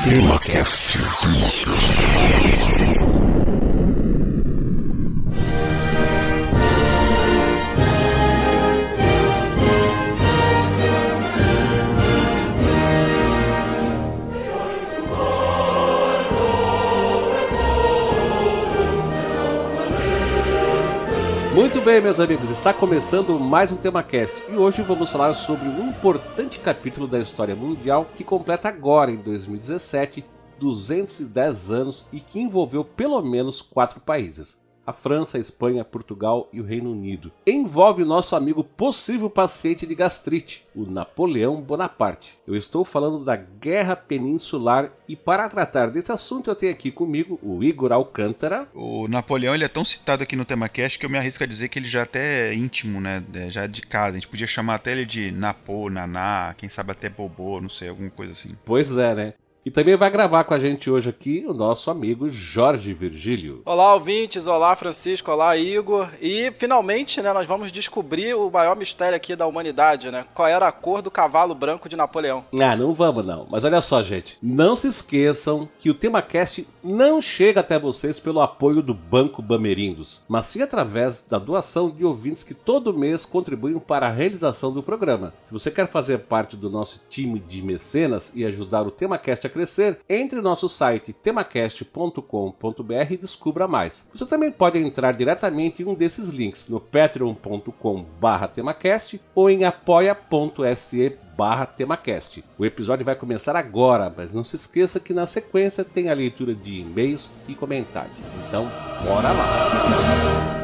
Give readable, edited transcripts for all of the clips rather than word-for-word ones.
TemaCast. Muito bem, meus amigos, está começando mais um TemaCast e hoje vamos falar sobre um importante capítulo da história mundial que completa agora, em 2017, 210 anos e que envolveu pelo menos 4 países: a França, a Espanha, Portugal e o Reino Unido. Envolve o nosso amigo possível paciente de gastrite, o Napoleão Bonaparte. Eu estou falando da Guerra Peninsular e para tratar desse assunto eu tenho aqui comigo o Igor Alcântara. O Napoleão ele é tão citado aqui no TemaCast que eu me arrisco a dizer que ele já até é íntimo, né? Já é de casa. A gente podia chamar até ele de Napô, Naná, quem sabe até Bobô, não sei, alguma coisa assim. Pois é, né? E também vai gravar com a gente hoje aqui o nosso amigo Jorge Virgílio. Olá, ouvintes, olá, Francisco, olá, Igor. E finalmente, né, nós vamos descobrir o maior mistério aqui da humanidade, né? Qual era a cor do cavalo branco de Napoleão? Ah, não vamos não. Mas olha só, gente. Não se esqueçam que o TemaCast não chega até vocês pelo apoio do Banco Bamerindos, mas sim através da doação de ouvintes que todo mês contribuem para a realização do programa. Se você quer fazer parte do nosso time de mecenas e ajudar o TemaCast a crescer, entre no nosso site temacast.com.br e descubra mais. Você também pode entrar diretamente em um desses links no patreon.com/temacast ou em apoia.se/temacast. O episódio vai começar agora, mas não se esqueça que na sequência tem a leitura de e-mails e comentários. Então, bora lá!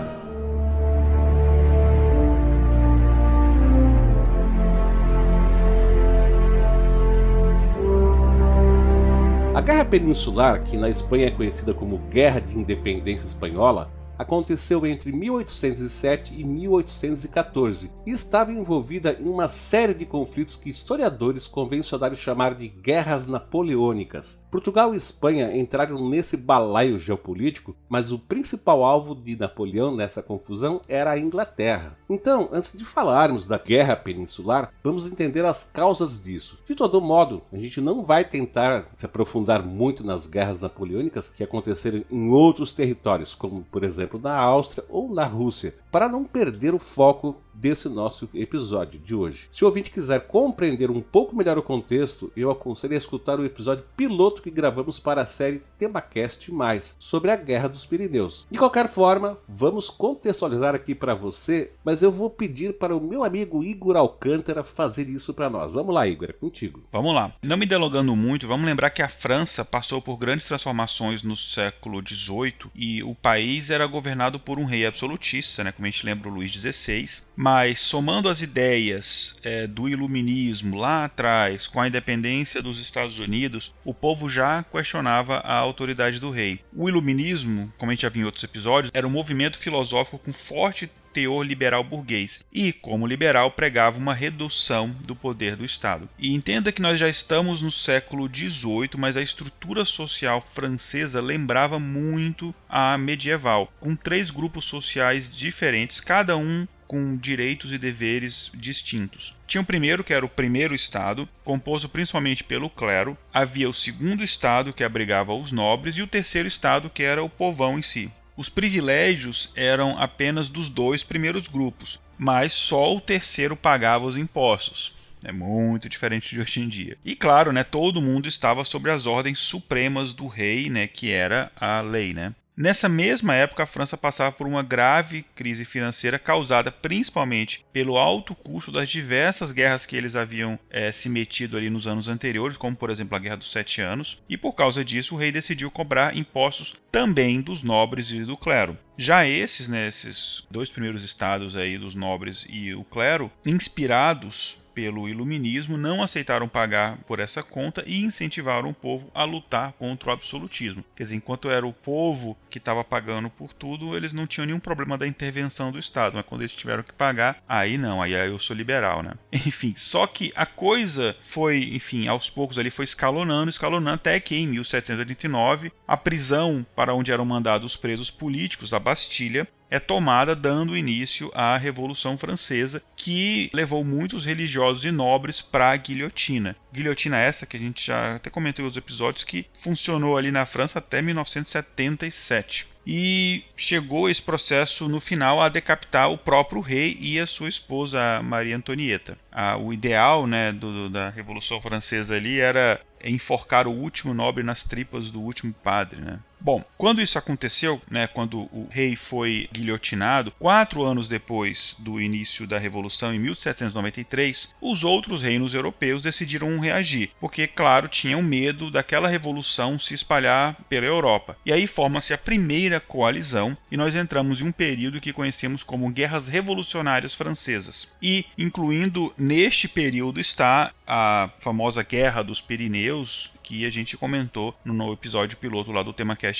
A Guerra Peninsular, que na Espanha é conhecida como Guerra de Independência Espanhola, aconteceu entre 1807 e 1814 e estava envolvida em uma série de conflitos que historiadores convencionaram chamar de guerras napoleônicas. Portugal e Espanha entraram nesse balaio geopolítico, mas o principal alvo de Napoleão nessa confusão era a Inglaterra. Então, antes de falarmos da Guerra Peninsular, vamos entender as causas disso. De todo modo, a gente não vai tentar se aprofundar muito nas guerras napoleônicas que aconteceram em outros territórios, como por exemplo na Áustria ou na Rússia, para não perder o foco desse nosso episódio de hoje. Se o ouvinte quiser compreender um pouco melhor o contexto, eu aconselho a escutar o episódio piloto que gravamos para a série TemaCast+, sobre a Guerra dos Pirineus. De qualquer forma, vamos contextualizar aqui para você, mas eu vou pedir para o meu amigo Igor Alcântara fazer isso para nós. Vamos lá, Igor, é contigo. Vamos lá. Não me delongando muito, vamos lembrar que a França passou por grandes transformações no século XVIII e o país era governado por um rei absolutista, né, como a gente lembra, o Luís XVI, mas somando as ideias do iluminismo lá atrás com a independência dos Estados Unidos, o povo já questionava a autoridade do rei. O iluminismo, como a gente já viu em outros episódios, era um movimento filosófico com forte teor liberal burguês e, como liberal, pregava uma redução do poder do Estado. E entenda que nós já estamos no século XVIII, mas a estrutura social francesa lembrava muito a medieval, com 3 grupos sociais diferentes, cada um com direitos e deveres distintos. Tinha o primeiro, que era o primeiro estado, composto principalmente pelo clero. Havia o segundo estado, que abrigava os nobres, e o terceiro estado, que era o povão em si. Os privilégios eram apenas dos 2 primeiros grupos, mas só o terceiro pagava os impostos. É muito diferente de hoje em dia. E claro, né, todo mundo estava sob as ordens supremas do rei, né, que era a lei, né? Nessa mesma época, a França passava por uma grave crise financeira causada principalmente pelo alto custo das diversas guerras que eles haviam se metido ali nos anos anteriores, como por exemplo a Guerra dos 7 Anos, e por causa disso o rei decidiu cobrar impostos também dos nobres e do clero. Já esses, né, esses 2 primeiros estados aí dos nobres e o clero, inspirados pelo iluminismo, não aceitaram pagar por essa conta e incentivaram o povo a lutar contra o absolutismo. Quer dizer, enquanto era o povo que estava pagando por tudo, eles não tinham nenhum problema da intervenção do Estado, mas quando eles tiveram que pagar, aí não, aí eu sou liberal, né? Enfim, só que a coisa foi, enfim, aos poucos ali foi escalonando, até que em 1789, a prisão para onde eram mandados os presos políticos, a Bastilha, é tomada, dando início à Revolução Francesa, que levou muitos religiosos e nobres para a guilhotina. Guilhotina essa que a gente já até comentou em outros episódios, que funcionou ali na França até 1977. E chegou esse processo no final a decapitar o próprio rei e a sua esposa Maria Antonieta. O ideal, né, da Revolução Francesa ali era enforcar o último nobre nas tripas do último padre, né? Bom, quando isso aconteceu, né, quando o rei foi guilhotinado, 4 anos depois do início da Revolução, em 1793, os outros reinos europeus decidiram reagir, porque, claro, tinham medo daquela revolução se espalhar pela Europa. E aí forma-se a primeira coalizão, e nós entramos em um período que conhecemos como Guerras Revolucionárias Francesas. E, incluindo neste período, está a famosa Guerra dos Pirineus, que a gente comentou no episódio piloto lá do TemaCast+.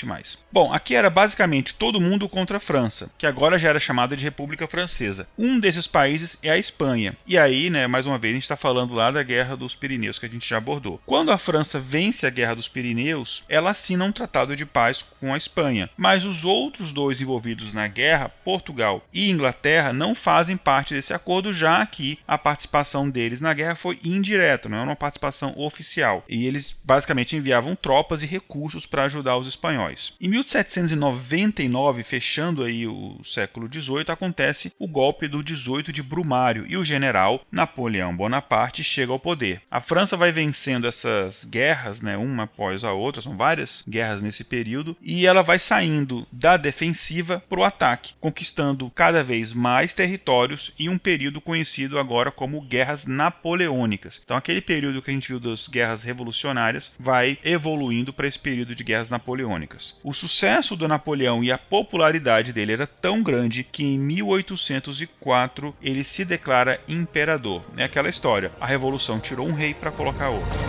Bom, aqui era basicamente todo mundo contra a França, que agora já era chamada de República Francesa. Um desses países é a Espanha. E aí, né, mais uma vez, a gente está falando lá da Guerra dos Pirineus, que a gente já abordou. Quando a França vence a Guerra dos Pirineus, ela assina um tratado de paz com a Espanha. Mas os outros dois envolvidos na guerra, Portugal e Inglaterra, não fazem parte desse acordo, já que a participação deles na guerra foi indireta, não é uma participação oficial. E eles basicamente enviavam tropas e recursos para ajudar os espanhóis. Em 1799, fechando aí o século XVIII, acontece o golpe do 18 de Brumário e o general Napoleão Bonaparte chega ao poder. A França vai vencendo essas guerras, né, uma após a outra, são várias guerras nesse período, e ela vai saindo da defensiva para o ataque, conquistando cada vez mais territórios em um período conhecido agora como Guerras Napoleônicas. Então aquele período que a gente viu das guerras revolucionárias vai evoluindo para esse período de guerras napoleônicas. O sucesso do Napoleão e a popularidade dele era tão grande que em 1804 ele se declara imperador. É aquela história, a revolução tirou um rei para colocar outro.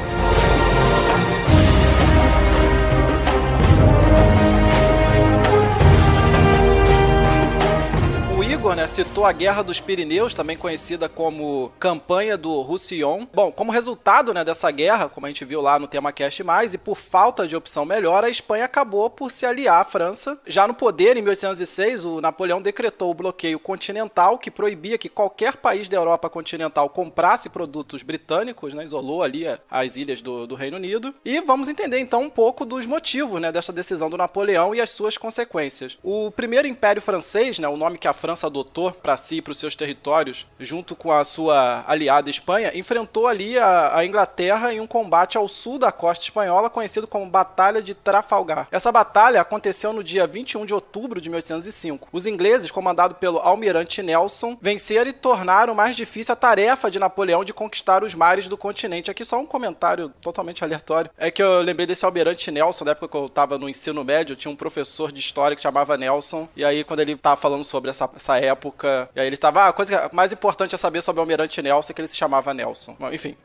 Né, citou a Guerra dos Pirineus, também conhecida como Campanha do Roussillon. Bom, como resultado, né, dessa guerra, como a gente viu lá no TemaCast+, e por falta de opção melhor, a Espanha acabou por se aliar à França. Já no poder, em 1806, o Napoleão decretou o bloqueio continental, que proibia que qualquer país da Europa continental comprasse produtos britânicos, né, isolou ali as ilhas do Reino Unido. E vamos entender então um pouco dos motivos, né, dessa decisão do Napoleão e as suas consequências. O primeiro Império Francês, né, o nome que a França adotou para si e para os seus territórios, junto com a sua aliada Espanha, enfrentou ali a Inglaterra em um combate ao sul da costa espanhola, conhecido como Batalha de Trafalgar. Essa batalha aconteceu no dia 21 de outubro de 1805. Os ingleses, comandados pelo almirante Nelson, venceram e tornaram mais difícil a tarefa de Napoleão de conquistar os mares do continente. Aqui só um comentário totalmente aleatório. É que eu lembrei desse almirante Nelson, da época que eu estava no ensino médio, eu tinha um professor de história que se chamava Nelson, e aí quando ele estava falando sobre essa época, e aí ele estava, a coisa mais importante a saber sobre o almirante Nelson é que ele se chamava Nelson. Bom, enfim,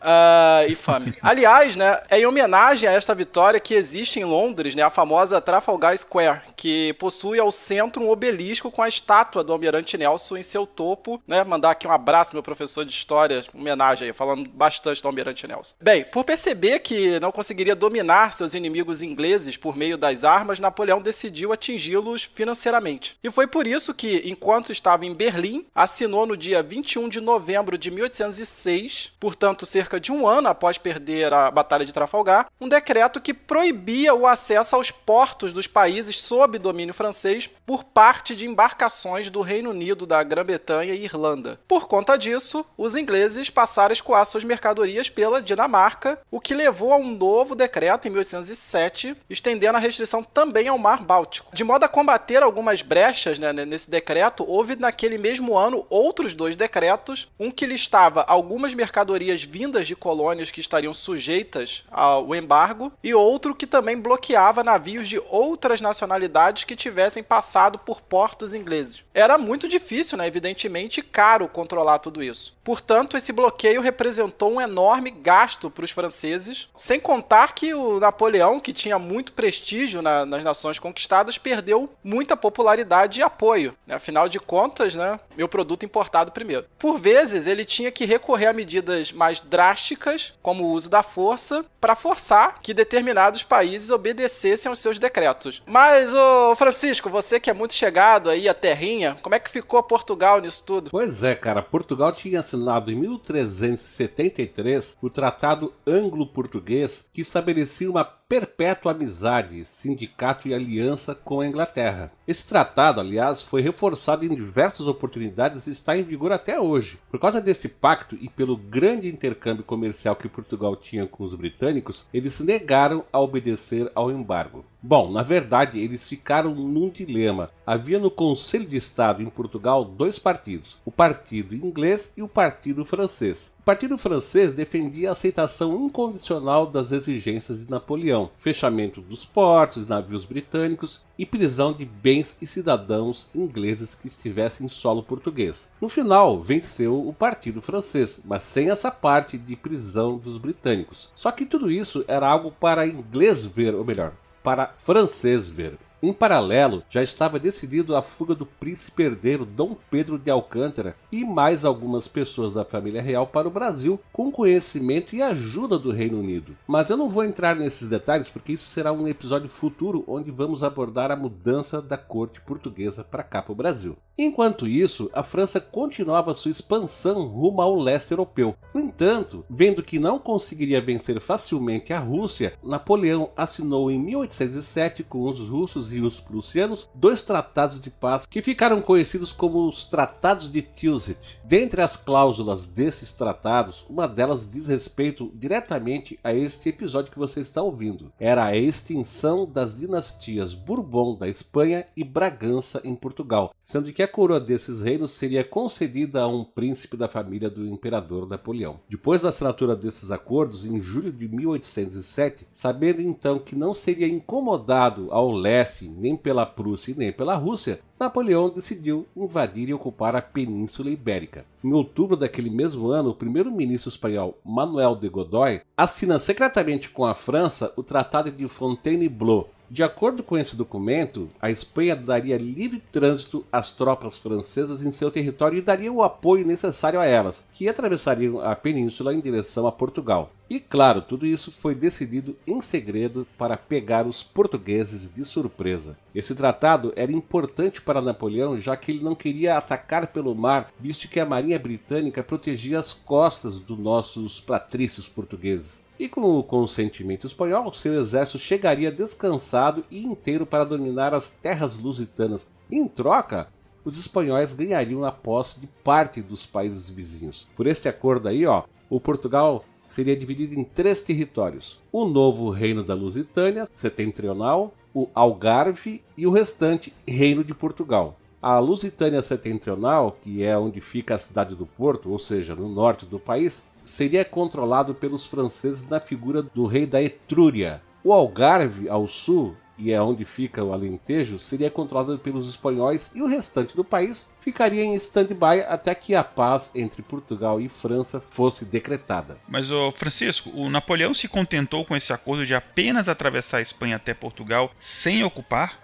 infame. Aliás, né, é em homenagem a esta vitória que existe em Londres, né, a famosa Trafalgar Square, que possui ao centro um obelisco com a estátua do almirante Nelson em seu topo, né, mandar aqui um abraço meu professor de história, homenagem aí, falando bastante do almirante Nelson. Bem, por perceber que não conseguiria dominar seus inimigos ingleses por meio das armas, Napoleão decidiu atingi-los financeiramente. E foi por isso que, enquanto estava em Berlim, assinou no dia 21 de novembro de 1806, portanto cerca de um ano após perder a Batalha de Trafalgar, um decreto que proibia o acesso aos portos dos países sob domínio francês por parte de embarcações do Reino Unido, da Grã-Bretanha e Irlanda. Por conta disso, os ingleses passaram a escoar suas mercadorias pela Dinamarca, o que levou a um novo decreto em 1807, estendendo a restrição também ao Mar Báltico. De modo a combater algumas brechas, né, nesse decreto, houve naquele mesmo ano outros 2 decretos, um que listava algumas mercadorias vindas de colônias que estariam sujeitas ao embargo e outro que também bloqueava navios de outras nacionalidades que tivessem passado por portos ingleses. Era muito difícil, né, evidentemente caro controlar tudo isso. Portanto, esse bloqueio representou um enorme gasto para os franceses, sem contar que o Napoleão, que tinha muito prestígio nas nações conquistadas, perdeu muita popularidade e apoio. Afinal de contas, contas, né, meu produto importado primeiro. Por vezes, ele tinha que recorrer a medidas mais drásticas, como o uso da força, para forçar que determinados países obedecessem aos seus decretos. Mas, ô Francisco, você que é muito chegado aí à terrinha, como é que ficou Portugal nisso tudo? Pois é, cara, Portugal tinha assinado em 1373 o Tratado Anglo-Português, que estabelecia uma perpétua amizade, sindicato e aliança com a Inglaterra. Esse tratado, aliás, foi reforçado em diversas oportunidades e está em vigor até hoje. Por causa desse pacto e pelo grande intercâmbio comercial que Portugal tinha com os britânicos, eles se negaram a obedecer ao embargo. Bom, na verdade, eles ficaram num dilema. Havia no Conselho de Estado em Portugal dois partidos, o Partido Inglês e o Partido Francês. O Partido Francês defendia a aceitação incondicional das exigências de Napoleão, fechamento dos portos, navios britânicos e prisão de bens e cidadãos ingleses que estivessem em solo português. No final, venceu o Partido Francês, mas sem essa parte de prisão dos britânicos. Só que tudo isso era algo para inglês ver, ou melhor, para francês ver. Em paralelo, já estava decidido a fuga do príncipe herdeiro Dom Pedro de Alcântara e mais algumas pessoas da família real para o Brasil, com conhecimento e ajuda do Reino Unido. Mas eu não vou entrar nesses detalhes porque isso será um episódio futuro onde vamos abordar a mudança da corte portuguesa para cá para o Brasil. Enquanto isso, a França continuava sua expansão rumo ao leste europeu. No entanto, vendo que não conseguiria vencer facilmente a Rússia, Napoleão assinou em 1807 com os russos e os prussianos dois tratados de paz que ficaram conhecidos como os Tratados de Tilsit. Dentre as cláusulas desses tratados, uma delas diz respeito diretamente a este episódio que você está ouvindo. Era a extinção das dinastias Bourbon da Espanha e Bragança em Portugal, sendo que a coroa desses reinos seria concedida a um príncipe da família do imperador Napoleão. Depois da assinatura desses acordos, em julho de 1807, sabendo então que não seria incomodado ao leste nem pela Prússia e nem pela Rússia, Napoleão decidiu invadir e ocupar a Península Ibérica. Em outubro daquele mesmo ano, o primeiro-ministro espanhol Manuel de Godoy assina secretamente com a França o Tratado de Fontainebleau. De acordo com esse documento, a Espanha daria livre trânsito às tropas francesas em seu território e daria o apoio necessário a elas, que atravessariam a península em direção a Portugal. E claro, tudo isso foi decidido em segredo para pegar os portugueses de surpresa. Esse tratado era importante para Napoleão, já que ele não queria atacar pelo mar, visto que a marinha britânica protegia as costas dos nossos patrícios portugueses. E com o consentimento espanhol, seu exército chegaria descansado e inteiro para dominar as terras lusitanas. Em troca, os espanhóis ganhariam a posse de parte dos países vizinhos. Por este acordo aí, o Portugal seria dividido em 3 territórios: o novo Reino da Lusitânia Setentrional, o Algarve e o restante Reino de Portugal. A Lusitânia Setentrional, que é onde fica a cidade do Porto, ou seja, no norte do país, seria controlado pelos franceses na figura do rei da Etrúria. O Algarve, ao sul, e é onde fica o Alentejo, seria controlado pelos espanhóis e o restante do país ficaria em stand-by até que a paz entre Portugal e França fosse decretada. Mas, Francisco, o Napoleão se contentou com esse acordo de apenas atravessar a Espanha até Portugal sem ocupar?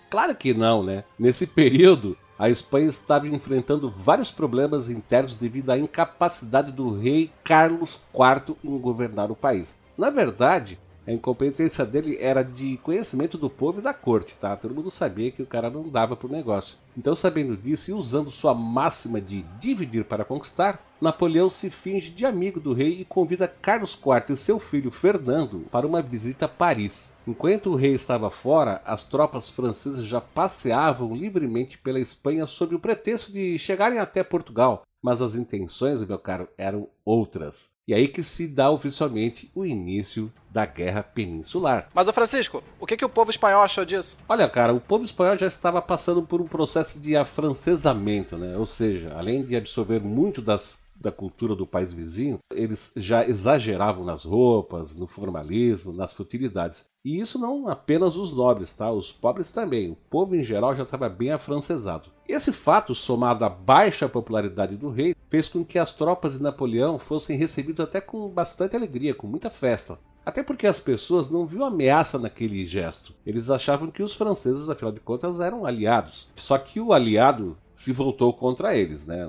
Claro que não, né? Nesse período, a Espanha estava enfrentando vários problemas internos devido à incapacidade do rei Carlos IV em governar o país. Na verdade, a incompetência dele era de conhecimento do povo e da corte, tá? Todo mundo sabia que o cara não dava pro negócio. Então, sabendo disso e usando sua máxima de dividir para conquistar, Napoleão se finge de amigo do rei e convida Carlos IV e seu filho Fernando para uma visita a Paris. Enquanto o rei estava fora, as tropas francesas já passeavam livremente pela Espanha sob o pretexto de chegarem até Portugal. Mas as intenções, meu caro, eram outras. E aí que se dá oficialmente o início da Guerra Peninsular. Mas, Francisco, o que o povo espanhol achou disso? Olha, cara, o povo espanhol já estava passando por um processo de afrancesamento, né? Ou seja, além de absorver muito da cultura do país vizinho, eles já exageravam nas roupas, no formalismo, nas futilidades. E isso não apenas os nobres, tá? Os pobres também. O povo em geral já estava bem afrancesado. Esse fato, somado à baixa popularidade do rei, fez com que as tropas de Napoleão fossem recebidas até com bastante alegria, com muita festa. Até porque as pessoas não viam ameaça naquele gesto. Eles achavam que os franceses, afinal de contas, eram aliados. Só que o aliado se voltou contra eles, né?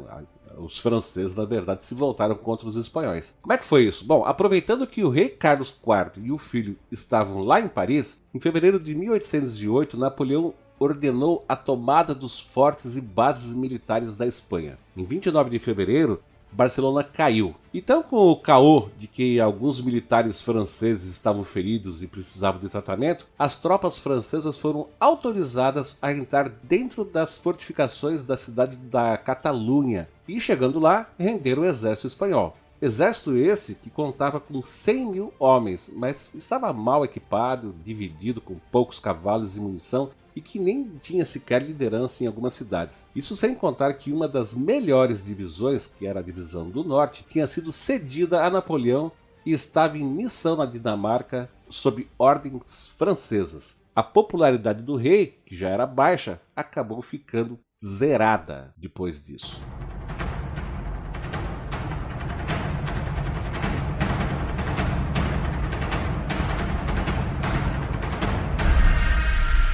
Os franceses, na verdade, se voltaram contra os espanhóis. Como é que foi isso? Bom, aproveitando que o rei Carlos IV e o filho estavam lá em Paris, em fevereiro de 1808, Napoleão ordenou a tomada dos fortes e bases militares da Espanha. Em 29 de fevereiro, Barcelona caiu. Então, com o caô de que alguns militares franceses estavam feridos e precisavam de tratamento, as tropas francesas foram autorizadas a entrar dentro das fortificações da cidade da Catalunha e, chegando lá, renderam o exército espanhol. Exército esse que contava com 100 mil homens, mas estava mal equipado, dividido com poucos cavalos e munição e que nem tinha sequer liderança em algumas cidades. Isso sem contar que uma das melhores divisões, que era a divisão do Norte, tinha sido cedida a Napoleão e estava em missão na Dinamarca sob ordens francesas. A popularidade do rei, que já era baixa, acabou ficando zerada depois disso.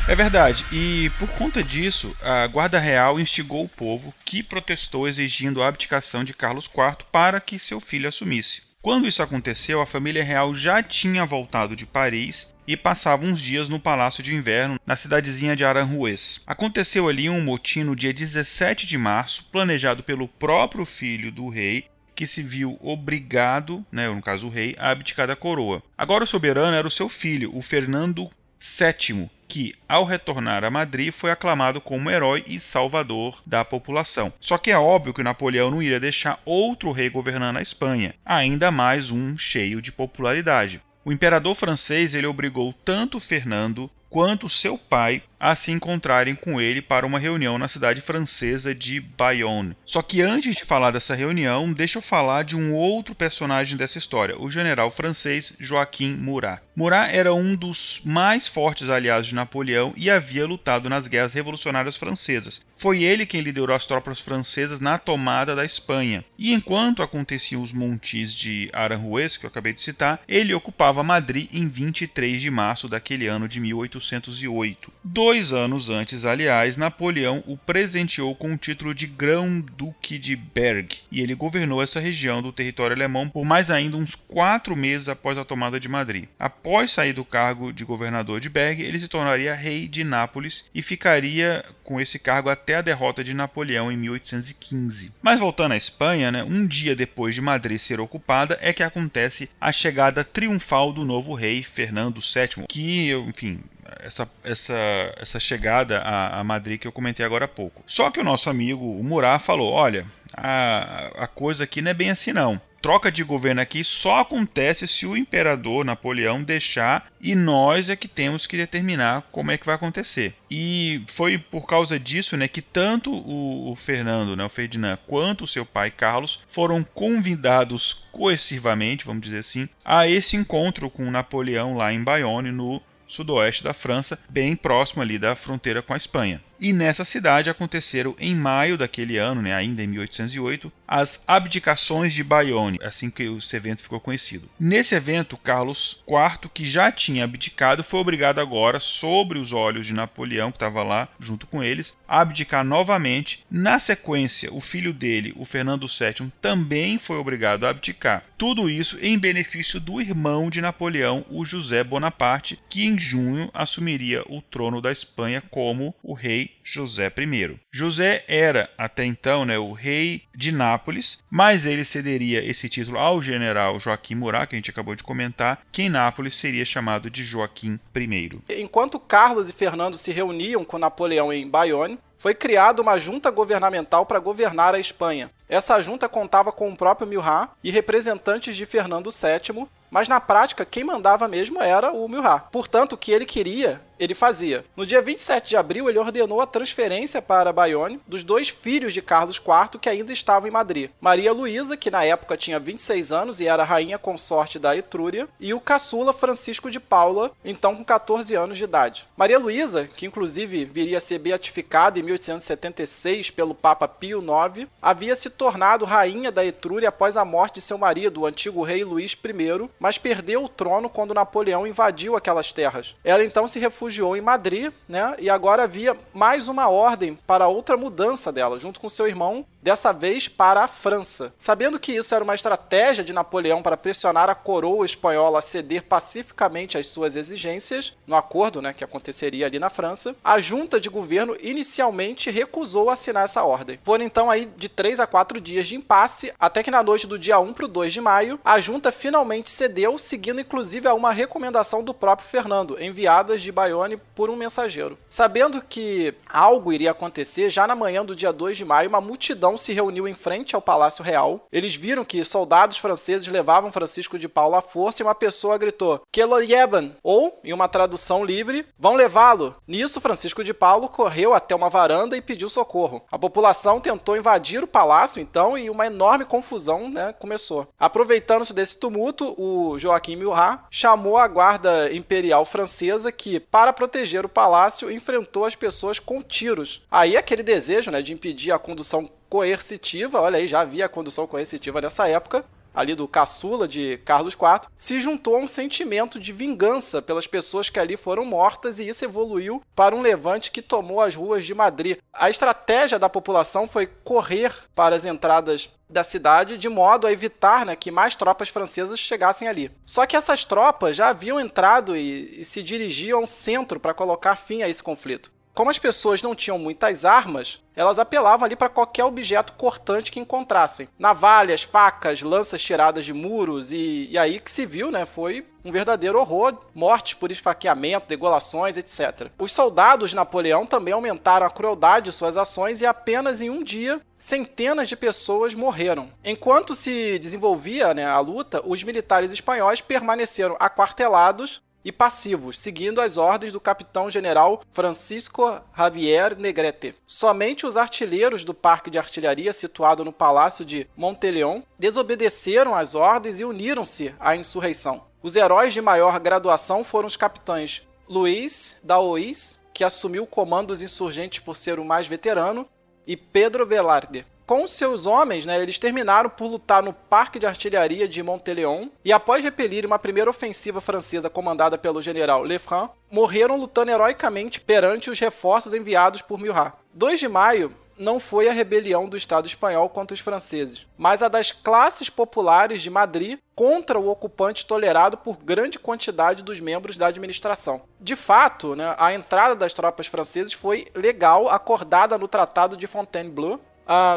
É verdade, e por conta disso, a Guarda Real instigou o povo, que protestou exigindo a abdicação de Carlos IV para que seu filho assumisse. Quando isso aconteceu, a família real já tinha voltado de Paris e passava uns dias no Palácio de Inverno, na cidadezinha de Aranjuez. Aconteceu ali um motim no dia 17 de março, planejado pelo próprio filho do rei, que se viu obrigado, no caso o rei, a abdicar da coroa. Agora o soberano era o seu filho, o Fernando VII, que, ao retornar a Madrid, foi aclamado como herói e salvador da população. Só que é óbvio que Napoleão não iria deixar outro rei governando a Espanha, ainda mais um cheio de popularidade. O imperador francês obrigou tanto Fernando quanto seu pai a se encontrarem com ele para uma reunião na cidade francesa de Bayonne. Só que antes de falar dessa reunião, deixa eu falar de um outro personagem dessa história, o general francês Joaquim Murat. Murat era um dos mais fortes aliados de Napoleão e havia lutado nas guerras revolucionárias francesas. Foi ele quem liderou as tropas francesas na tomada da Espanha. E enquanto aconteciam os montis de Aranjuez, que eu acabei de citar, ele ocupava Madrid em 23 de março daquele ano de 1808. 2 anos antes, aliás, Napoleão o presenteou com o título de Grão-Duque de Berg, e ele governou essa região do território alemão por mais ainda uns 4 meses após a tomada de Madrid. Após sair do cargo de governador de Berg, ele se tornaria rei de Nápoles e ficaria com esse cargo até a derrota de Napoleão em 1815. Mas voltando à Espanha, um dia depois de Madrid ser ocupada, é que acontece a chegada triunfal do novo rei Fernando VII, que, enfim, essa chegada a Madrid que eu comentei agora há pouco. Só que o nosso amigo o Murat falou, olha, a coisa aqui não é bem assim não. Troca de governo aqui só acontece se o imperador Napoleão deixar e nós é que temos que determinar como é que vai acontecer. E foi por causa disso que tanto o Fernando, o Ferdinand, quanto o seu pai Carlos foram convidados coercivamente, vamos dizer assim, a esse encontro com Napoleão lá em Bayonne, no sudoeste da França, bem próximo ali da fronteira com a Espanha. E nessa cidade aconteceram em maio daquele ano, ainda em 1808, as abdicações de Bayonne, assim que esse evento ficou conhecido. Nesse evento, Carlos IV, que já tinha abdicado, foi obrigado agora, sobre os olhos de Napoleão, que estava lá junto com eles, a abdicar novamente. Na sequência, o filho dele, o Fernando VII, também foi obrigado a abdicar. Tudo isso em benefício do irmão de Napoleão, o José Bonaparte, que em junho assumiria o trono da Espanha como o rei José I. José era, até então, o rei de Nápoles, mas ele cederia esse título ao general Joaquim Murat, que a gente acabou de comentar, que em Nápoles seria chamado de Joaquim I. Enquanto Carlos e Fernando se reuniam com Napoleão em Bayonne, foi criada uma junta governamental para governar a Espanha. Essa junta contava com o próprio Murat e representantes de Fernando VII, mas na prática quem mandava mesmo era o Murat. Portanto, o que ele queria ele fazia. No dia 27 de abril, ele ordenou a transferência para Bayonne dos 2 filhos de Carlos IV que ainda estavam em Madrid. Maria Luísa, que na época tinha 26 anos e era rainha consorte da Etrúria, e o caçula Francisco de Paula, então com 14 anos de idade. Maria Luísa, que inclusive viria a ser beatificada em 1876 pelo Papa Pio IX, havia se tornado rainha da Etrúria após a morte de seu marido, o antigo rei Luís I, mas perdeu o trono quando Napoleão invadiu aquelas terras. Ela então se refugiou em Madrid, né? E agora havia mais uma ordem para outra mudança dela, junto com seu irmão, dessa vez para a França. Sabendo que isso era uma estratégia de Napoleão para pressionar a coroa espanhola a ceder pacificamente às suas exigências, no acordo, né, que aconteceria ali na França, a junta de governo inicialmente recusou assinar essa ordem. Foram então aí de 3 a 4 dias de impasse, até que na noite do dia 1 para o 2 de maio, a junta finalmente cedeu, seguindo inclusive a uma recomendação do próprio Fernando, enviadas de Bayonne por um mensageiro. Sabendo que algo iria acontecer, já na manhã do dia 2 de maio, uma multidão se reuniu em frente ao Palácio Real. Eles viram que soldados franceses levavam Francisco de Paula à força e uma pessoa gritou "Que lo llevan", ou, em uma tradução livre, "Vão levá-lo". Nisso, Francisco de Paula correu até uma varanda e pediu socorro. A população tentou invadir o palácio, então, e uma enorme confusão, né, começou. Aproveitando-se desse tumulto, o Joaquim Murat chamou a guarda imperial francesa que, para proteger o palácio, enfrentou as pessoas com tiros. Aí aquele desejo, né, de impedir a condução coercitiva, olha aí, já havia a condução coercitiva nessa época, ali do caçula de Carlos IV, se juntou a um sentimento de vingança pelas pessoas que ali foram mortas, e isso evoluiu para um levante que tomou as ruas de Madrid. A estratégia da população foi correr para as entradas da cidade, de modo a evitar, né, que mais tropas francesas chegassem ali. Só que essas tropas já haviam entrado e se dirigiam ao centro para colocar fim a esse conflito. Como as pessoas não tinham muitas armas, elas apelavam ali para qualquer objeto cortante que encontrassem. Navalhas, facas, lanças tiradas de muros, e aí que se viu, né, foi um verdadeiro horror, mortes por esfaqueamento, degolações, etc. Os soldados de Napoleão também aumentaram a crueldade de suas ações e apenas em um dia, centenas de pessoas morreram. Enquanto se desenvolvia, né, a luta, os militares espanhóis permaneceram aquartelados e passivos, seguindo as ordens do capitão-general Francisco Javier Negrete. Somente os artilheiros do parque de artilharia situado no Palácio de Monteleón desobedeceram às ordens e uniram-se à insurreição. Os heróis de maior graduação foram os capitães Luís Daoiz, que assumiu o comando dos insurgentes por ser o mais veterano, e Pedro Velarde. Com seus homens, né, eles terminaram por lutar no Parque de Artilharia de Monteleón e, após repelir uma primeira ofensiva francesa comandada pelo general Lefranc, morreram lutando heroicamente perante os reforços enviados por Murat. 2 de maio não foi a rebelião do Estado espanhol contra os franceses, mas a das classes populares de Madrid contra o ocupante tolerado por grande quantidade dos membros da administração. De fato, né, a entrada das tropas francesas foi legal, acordada no Tratado de Fontainebleau.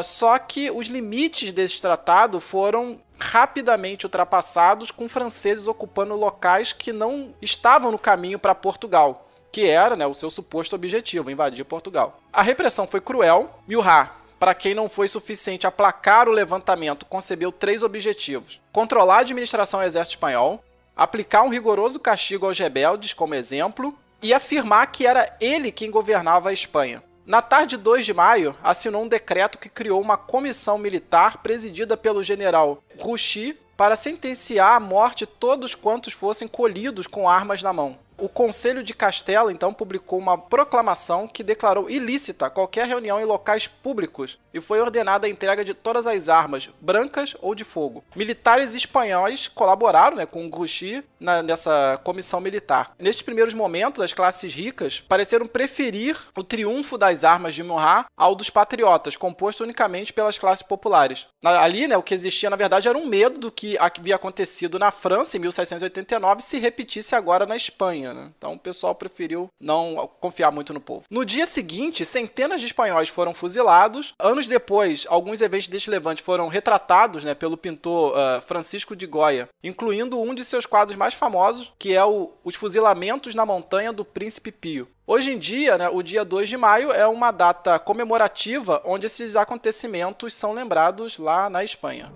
Só que os limites desse tratado foram rapidamente ultrapassados, com franceses ocupando locais que não estavam no caminho para Portugal, que era, né, o seu suposto objetivo, invadir Portugal. A repressão foi cruel. Murat, para quem não foi suficiente aplacar o levantamento, concebeu 3 objetivos: controlar a administração do exército espanhol, aplicar um rigoroso castigo aos rebeldes como exemplo e afirmar que era ele quem governava a Espanha. Na tarde de 2 de maio, assinou um decreto que criou uma comissão militar presidida pelo general Grouchy para sentenciar à morte todos quantos fossem colhidos com armas na mão. O Conselho de Castela, então, publicou uma proclamação que declarou ilícita qualquer reunião em locais públicos e foi ordenada a entrega de todas as armas, brancas ou de fogo. Militares espanhóis colaboraram, né, com o Grouchy nessa comissão militar. Nestes primeiros momentos, as classes ricas pareceram preferir o triunfo das armas de Murat ao dos patriotas, composto unicamente pelas classes populares. Ali, né, o que existia, na verdade, era um medo do que havia acontecido na França em 1789 se repetisse agora na Espanha. Então o pessoal preferiu não confiar muito no povo. No dia seguinte, centenas de espanhóis foram fuzilados. Anos depois, alguns eventos deste levante foram retratados, né, pelo pintor Francisco de Goya, incluindo um de seus quadros mais famosos, que é Os Fuzilamentos na Montanha do Príncipe Pio. Hoje em dia, né, o dia 2 de maio é uma data comemorativa onde esses acontecimentos são lembrados lá na Espanha.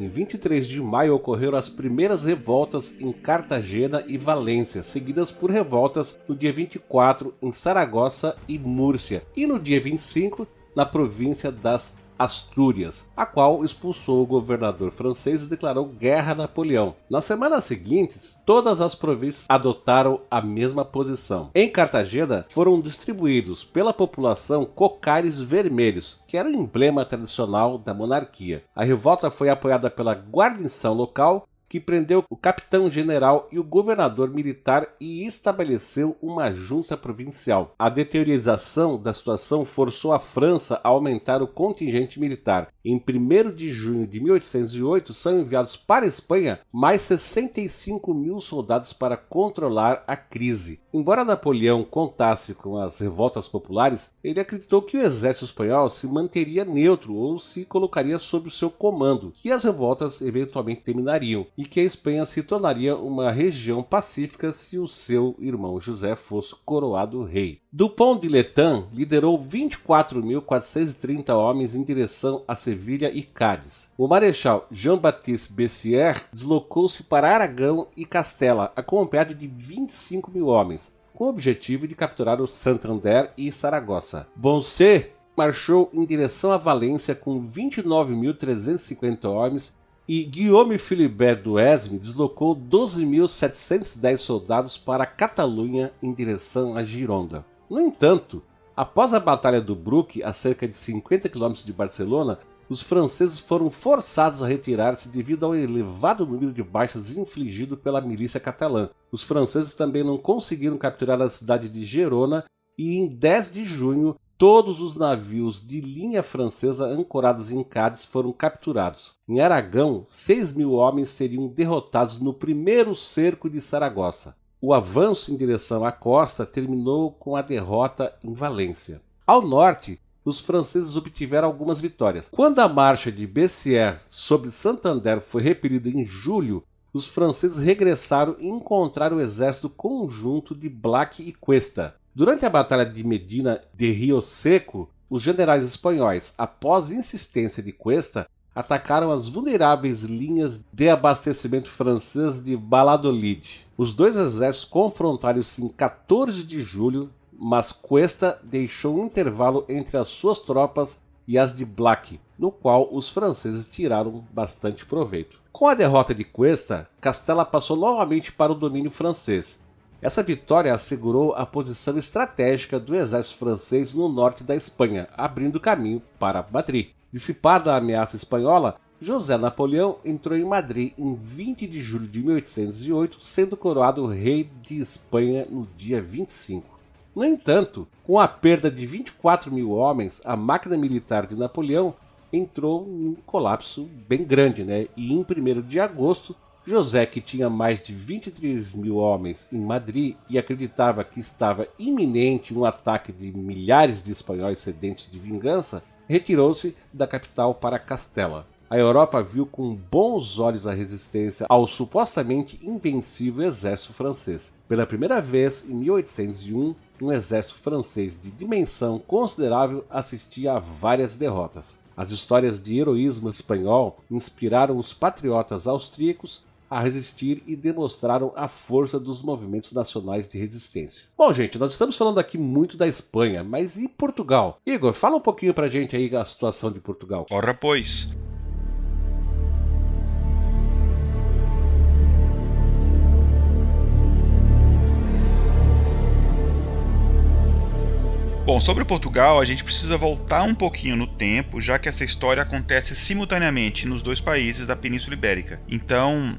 Em 23 de maio ocorreram as primeiras revoltas em Cartagena e Valência, seguidas por revoltas no dia 24 em Saragossa e Múrcia, e no dia 25 na província das Astúrias, a qual expulsou o governador francês e declarou guerra a Napoleão. Nas semanas seguintes, todas as províncias adotaram a mesma posição. Em Cartagena, foram distribuídos pela população cocares vermelhos, que era o emblema tradicional da monarquia. A revolta foi apoiada pela guarnição local, que prendeu o capitão-general e o governador militar e estabeleceu uma junta provincial. A deteriorização da situação forçou a França a aumentar o contingente militar. Em 1º de junho de 1808, são enviados para a Espanha mais 65 mil soldados para controlar a crise. Embora Napoleão contasse com as revoltas populares, ele acreditou que o exército espanhol se manteria neutro ou se colocaria sob o seu comando, que as revoltas eventualmente terminariam, e que a Espanha se tornaria uma região pacífica se o seu irmão José fosse coroado rei. Dupont de L'Etang liderou 24.430 homens em direção a Sevilha e Cádiz. O marechal Jean-Baptiste Bessières deslocou-se para Aragão e Castela, acompanhado de 25 mil homens, com o objetivo de capturar o Santander e Saragossa. Boncet marchou em direção a Valência com 29.350 homens e Guillaume Philibert d'Huesme deslocou 12.710 soldados para a Catalunha em direção a Gironda. No entanto, após a Batalha do Bruc, a cerca de 50 km de Barcelona, os franceses foram forçados a retirar-se devido ao elevado número de baixas infligido pela milícia catalã. Os franceses também não conseguiram capturar a cidade de Gerona e em 10 de junho todos os navios de linha francesa ancorados em Cádiz foram capturados. Em Aragão, 6 mil homens seriam derrotados no primeiro cerco de Saragossa. O avanço em direção à costa terminou com a derrota em Valência. Ao norte, os franceses obtiveram algumas vitórias. Quando a marcha de Bessières sobre Santander foi repelida em julho, os franceses regressaram e encontraram o exército conjunto de Black e Cuesta. Durante a Batalha de Medina de Rio Seco, os generais espanhóis, após insistência de Cuesta, atacaram as vulneráveis linhas de abastecimento francês de Valladolid. Os dois exércitos confrontaram-se em 14 de julho, mas Cuesta deixou um intervalo entre as suas tropas e as de Black, no qual os franceses tiraram bastante proveito. Com a derrota de Cuesta, Castela passou novamente para o domínio francês. Essa vitória assegurou a posição estratégica do exército francês no norte da Espanha, abrindo caminho para Madrid. Dissipada a ameaça espanhola, José Napoleão entrou em Madrid em 20 de julho de 1808, sendo coroado rei de Espanha no dia 25. No entanto, com a perda de 24 mil homens, a máquina militar de Napoleão entrou em um colapso bem grande, E em 1º de agosto, José, que tinha mais de 23 mil homens em Madrid e acreditava que estava iminente um ataque de milhares de espanhóis sedentos de vingança, retirou-se da capital para Castela. A Europa viu com bons olhos a resistência ao supostamente invencível exército francês. Pela primeira vez, em 1801, um exército francês de dimensão considerável assistia a várias derrotas. As histórias de heroísmo espanhol inspiraram os patriotas austríacos a resistir e demonstraram a força dos movimentos nacionais de resistência. Bom, gente, nós estamos falando aqui muito da Espanha, mas e Portugal? Igor, fala um pouquinho pra gente aí a situação de Portugal. Ora, pois. Bom, sobre Portugal, a gente precisa voltar um pouquinho no tempo, já que essa história acontece simultaneamente nos dois países da Península Ibérica. Então,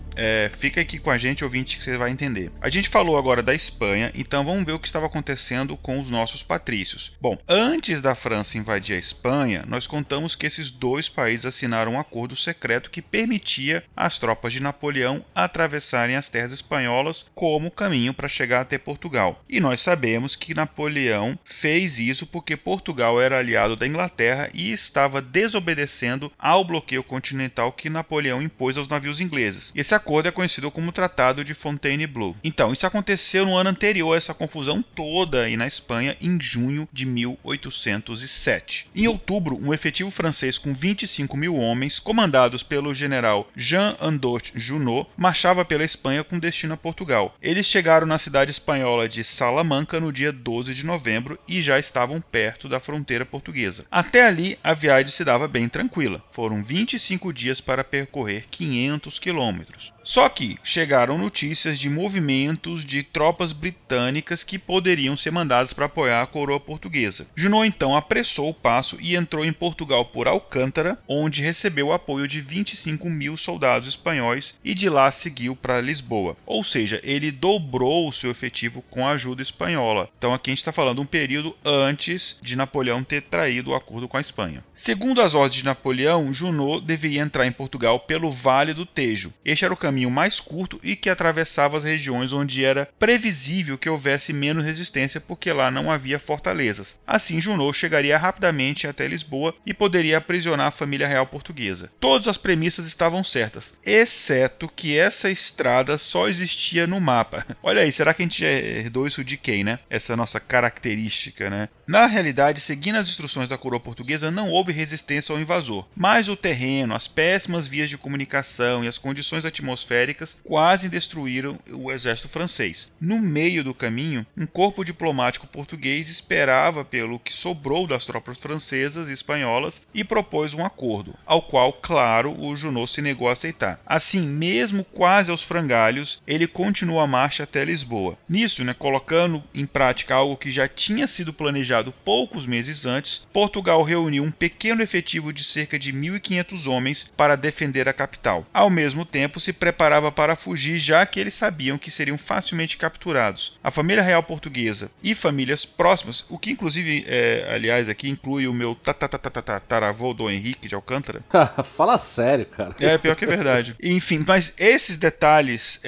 fica aqui com a gente, ouvinte, que você vai entender. A gente falou agora da Espanha, então vamos ver o que estava acontecendo com os nossos patrícios. Bom, antes da França invadir a Espanha, nós contamos que esses dois países assinaram um acordo secreto que permitia às tropas de Napoleão atravessarem as terras espanholas como caminho para chegar até Portugal. E nós sabemos que Napoleão fez isso porque Portugal era aliado da Inglaterra e estava desobedecendo ao bloqueio continental que Napoleão impôs aos navios ingleses. Esse acordo é conhecido como Tratado de Fontainebleau. Então, isso aconteceu no ano anterior a essa confusão toda aí na Espanha, em junho de 1807. Em outubro, um efetivo francês com 25 mil homens, comandados pelo general Jean-Andoche Junot, marchava pela Espanha com destino a Portugal. Eles chegaram na cidade espanhola de Salamanca no dia 12 de novembro e já estavam perto da fronteira portuguesa. Até ali, a viagem se dava bem tranquila. Foram 25 dias para percorrer 500 quilômetros. Só que chegaram notícias de movimentos de tropas britânicas que poderiam ser mandadas para apoiar a coroa portuguesa. Junot então apressou o passo e entrou em Portugal por Alcântara, onde recebeu o apoio de 25 mil soldados espanhóis e de lá seguiu para Lisboa. Ou seja, ele dobrou o seu efetivo com a ajuda espanhola. Então aqui a gente está falando de um período antes de Napoleão ter traído o acordo com a Espanha. Segundo as ordens de Napoleão, Junot deveria entrar em Portugal pelo Vale do Tejo. Este era o caminho mais curto e que atravessava as regiões onde era previsível que houvesse menos resistência porque lá não havia fortalezas. Assim, Junot chegaria rapidamente até Lisboa e poderia aprisionar a família real portuguesa. Todas as premissas estavam certas, exceto que essa estrada só existia no mapa. Olha aí, será que a gente herdou isso de quem, né? Essa nossa característica, né? Na realidade, seguindo as instruções da coroa portuguesa, não houve resistência ao invasor, mas o terreno, as péssimas vias de comunicação e as condições atmosféricas quase destruíram o exército francês. No meio do caminho, um corpo diplomático português esperava pelo que sobrou das tropas francesas e espanholas e propôs um acordo, ao qual, claro, o Junot se negou a aceitar. Assim, mesmo quase aos frangalhos, ele continuou a marcha até Lisboa. Nisso, colocando em prática algo que já tinha sido planejado poucos meses antes, Portugal reuniu um pequeno efetivo de cerca de 1.500 homens para defender a capital. Ao mesmo tempo, se preparava para fugir, já que eles sabiam que seriam facilmente capturados. A família real portuguesa e famílias próximas, o que inclusive, aliás, aqui inclui o meu tataravô Dom Henrique de Alcântara. Fala sério, cara. É, pior que é verdade. Enfim, mas esses detalhes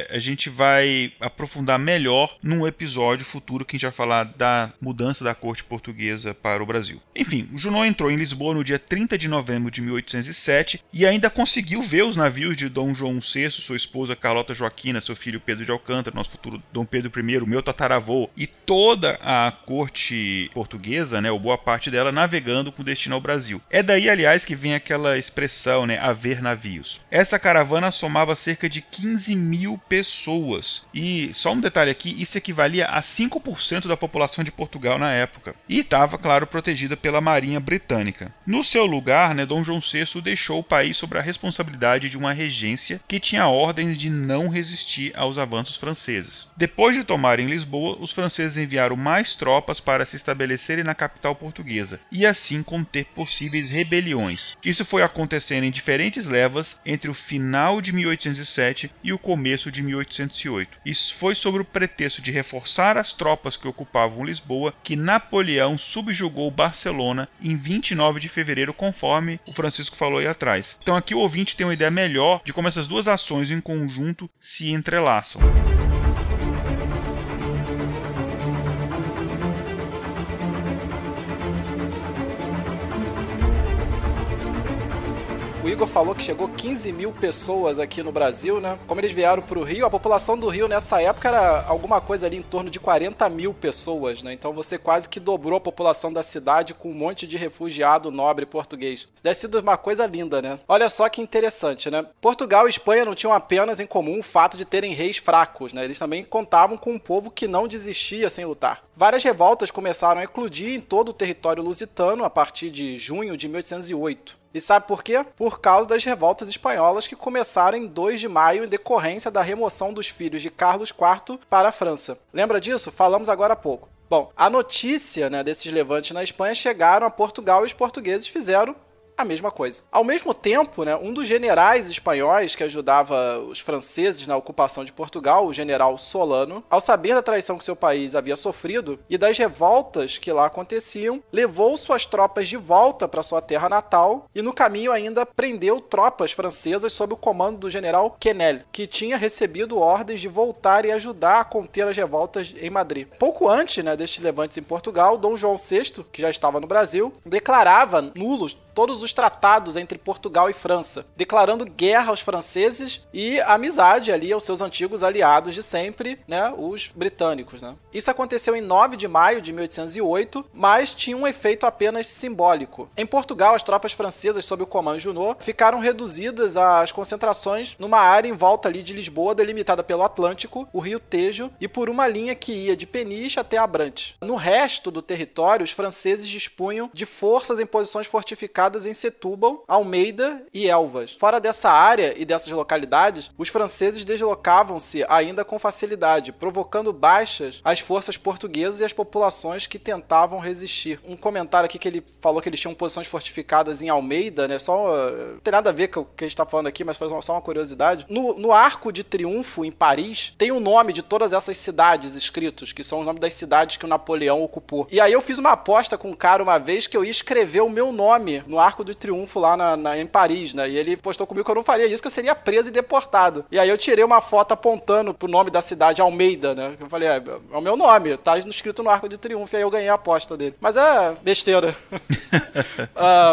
a gente vai aprofundar melhor num episódio futuro que a gente vai falar da mudança da corte portuguesa para o Brasil. Enfim, o Junot entrou em Lisboa no dia 30 de novembro de 1807 e ainda conseguiu ver os navios de Dom João VI, sua esposa Carlota Joaquina, seu filho Pedro de Alcântara, nosso futuro Dom Pedro I, o meu tataravô, e toda a corte portuguesa, ou boa parte dela, navegando com destino ao Brasil. É daí, aliás, que vem aquela expressão, haver navios. Essa caravana somava cerca de 15 mil pessoas. E, só um detalhe aqui, isso equivalia a 5% da população de Portugal na época. E estava, claro, protegida pela Marinha Britânica. No seu lugar, Dom João VI deixou o país sob a responsabilidade de uma regência que tinha ordens de não resistir aos avanços franceses. Depois de tomarem Lisboa, os franceses enviaram mais tropas para se estabelecerem na capital portuguesa e assim conter possíveis rebeliões. Isso foi acontecendo em diferentes levas entre o final de 1807 e o começo de 1808. Isso foi sob o pretexto de reforçar as tropas que ocupavam Lisboa que Napoleão subjugou Barcelona em 29 de fevereiro, conforme o Francisco falou aí atrás. Então aqui o ouvinte tem uma ideia melhor de como essas duas ações em conjunto se entrelaçam. O Igor falou que chegou 15 mil pessoas aqui no Brasil, né? Como eles vieram pro Rio, a população do Rio nessa época era alguma coisa ali em torno de 40 mil pessoas, né? Então você quase que dobrou a população da cidade com um monte de refugiado nobre português. Isso deve ter sido uma coisa linda, né? Olha só que interessante, né? Portugal e Espanha não tinham apenas em comum o fato de terem reis fracos, né? Eles também contavam com um povo que não desistia sem lutar. Várias revoltas começaram a eclodir em todo o território lusitano a partir de junho de 1808. E sabe por quê? Por causa das revoltas espanholas que começaram em 2 de maio em decorrência da remoção dos filhos de Carlos IV para a França. Lembra disso? Falamos agora há pouco. Bom, a notícia desses levantes na Espanha chegaram a Portugal e os portugueses fizeram a mesma coisa. Ao mesmo tempo, né, um dos generais espanhóis que ajudava os franceses na ocupação de Portugal, o general Solano, ao saber da traição que seu país havia sofrido e das revoltas que lá aconteciam, levou suas tropas de volta para sua terra natal e no caminho ainda prendeu tropas francesas sob o comando do general Quesnel, que tinha recebido ordens de voltar e ajudar a conter as revoltas em Madrid. Pouco antes, né, destes levantes em Portugal, Dom João VI, que já estava no Brasil, declarava nulos todos os tratados entre Portugal e França, declarando guerra aos franceses e amizade ali aos seus antigos aliados de sempre, né, os britânicos, né. Isso aconteceu em 9 de maio de 1808, mas tinha um efeito apenas simbólico. Em Portugal, as tropas francesas sob o comando de Junot ficaram reduzidas às concentrações numa área em volta ali de Lisboa, delimitada pelo Atlântico, o rio Tejo, e por uma linha que ia de Peniche até Abrantes. No resto do território, os franceses dispunham de forças em posições fortificadas em Setúbal, Almeida e Elvas. Fora dessa área e dessas localidades, os franceses deslocavam-se ainda com facilidade, provocando baixas às forças portuguesas e às populações que tentavam resistir. Um comentário aqui que ele falou que eles tinham posições fortificadas em Almeida, né? Não tem nada a ver com o que a gente está falando aqui, mas foi só uma curiosidade. No Arco de Triunfo, em Paris, tem o nome de todas essas cidades escritos, que são os nomes das cidades que o Napoleão ocupou. E aí eu fiz uma aposta com um cara uma vez que eu ia escrever o meu nome no Arco do Triunfo lá em Paris, né? E ele postou comigo que eu não faria isso, que eu seria preso e deportado. E aí eu tirei uma foto apontando pro nome da cidade, Almeida, né? Eu falei, é o meu nome, tá escrito no Arco do Triunfo, e aí eu ganhei a aposta dele. Mas é besteira.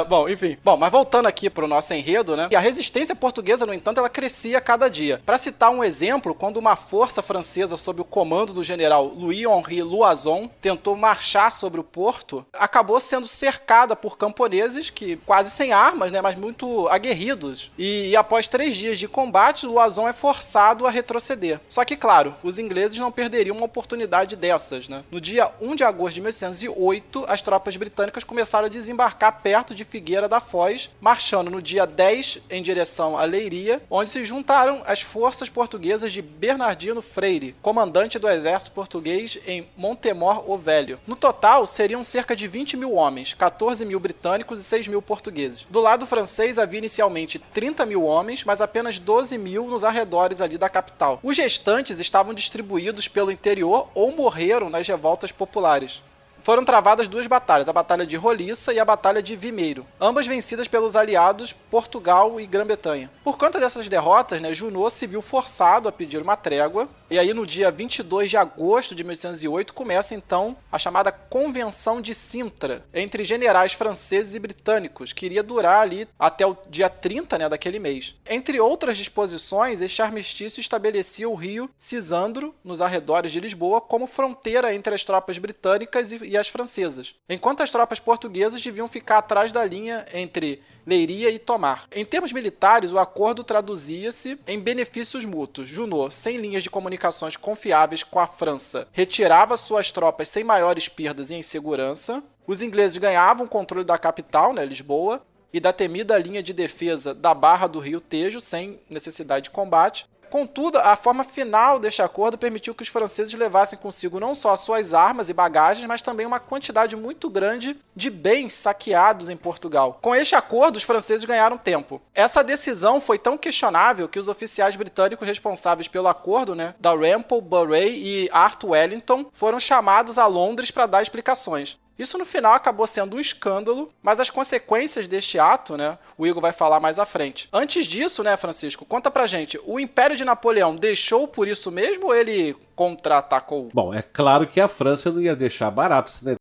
Bom, enfim. Bom, mas voltando aqui pro nosso enredo, né? E a resistência portuguesa, no entanto, ela crescia a cada dia. Para citar um exemplo, quando uma força francesa sob o comando do general Louis-Henri Loison tentou marchar sobre o porto, acabou sendo cercada por camponeses que quase sem armas, né, mas muito aguerridos. E após 3 dias de combate, Loison é forçado a retroceder. Só que, claro, os ingleses não perderiam uma oportunidade dessas, né? No dia 1 de agosto de 1808, as tropas britânicas começaram a desembarcar perto de Figueira da Foz, marchando no dia 10 em direção a Leiria, onde se juntaram as forças portuguesas de Bernardino Freire, comandante do exército português em Montemor o Velho. No total, seriam cerca de 20 mil homens, 14 mil britânicos e 6 mil portugueses. Do lado francês havia inicialmente 30 mil homens, mas apenas 12 mil nos arredores ali da capital. Os restantes estavam distribuídos pelo interior ou morreram nas revoltas populares. Foram travadas 2 batalhas, a Batalha de Roliça e a Batalha de Vimeiro, ambas vencidas pelos aliados Portugal e Grã-Bretanha. Por conta dessas derrotas, né, Junot se viu forçado a pedir uma trégua, e aí no dia 22 de agosto de 1808 começa então a chamada Convenção de Sintra, entre generais franceses e britânicos, que iria durar ali até o dia 30, né, daquele mês. Entre outras disposições, este armistício estabelecia o rio Cisandro, nos arredores de Lisboa, como fronteira entre as tropas britânicas e as francesas, enquanto as tropas portuguesas deviam ficar atrás da linha entre Leiria e Tomar. Em termos militares, o acordo traduzia-se em benefícios mútuos. Junot, sem linhas de comunicações confiáveis com a França, retirava suas tropas sem maiores perdas e em segurança. Os ingleses ganhavam o controle da capital, né, Lisboa, e da temida linha de defesa da Barra do Rio Tejo, sem necessidade de combate. Contudo, a forma final deste acordo permitiu que os franceses levassem consigo não só suas armas e bagagens, mas também uma quantidade muito grande de bens saqueados em Portugal. Com este acordo, os franceses ganharam tempo. Essa decisão foi tão questionável que os oficiais britânicos responsáveis pelo acordo, né, Dalrymple, Burray e Arthur Wellington, foram chamados a Londres para dar explicações. Isso no final acabou sendo um escândalo, mas as consequências deste ato, né, o Igor vai falar mais à frente. Antes disso, né, Francisco, conta pra gente, o Império de Napoleão deixou por isso mesmo ou ele contra-atacou? Bom, é claro que a França não ia deixar barato esse negócio.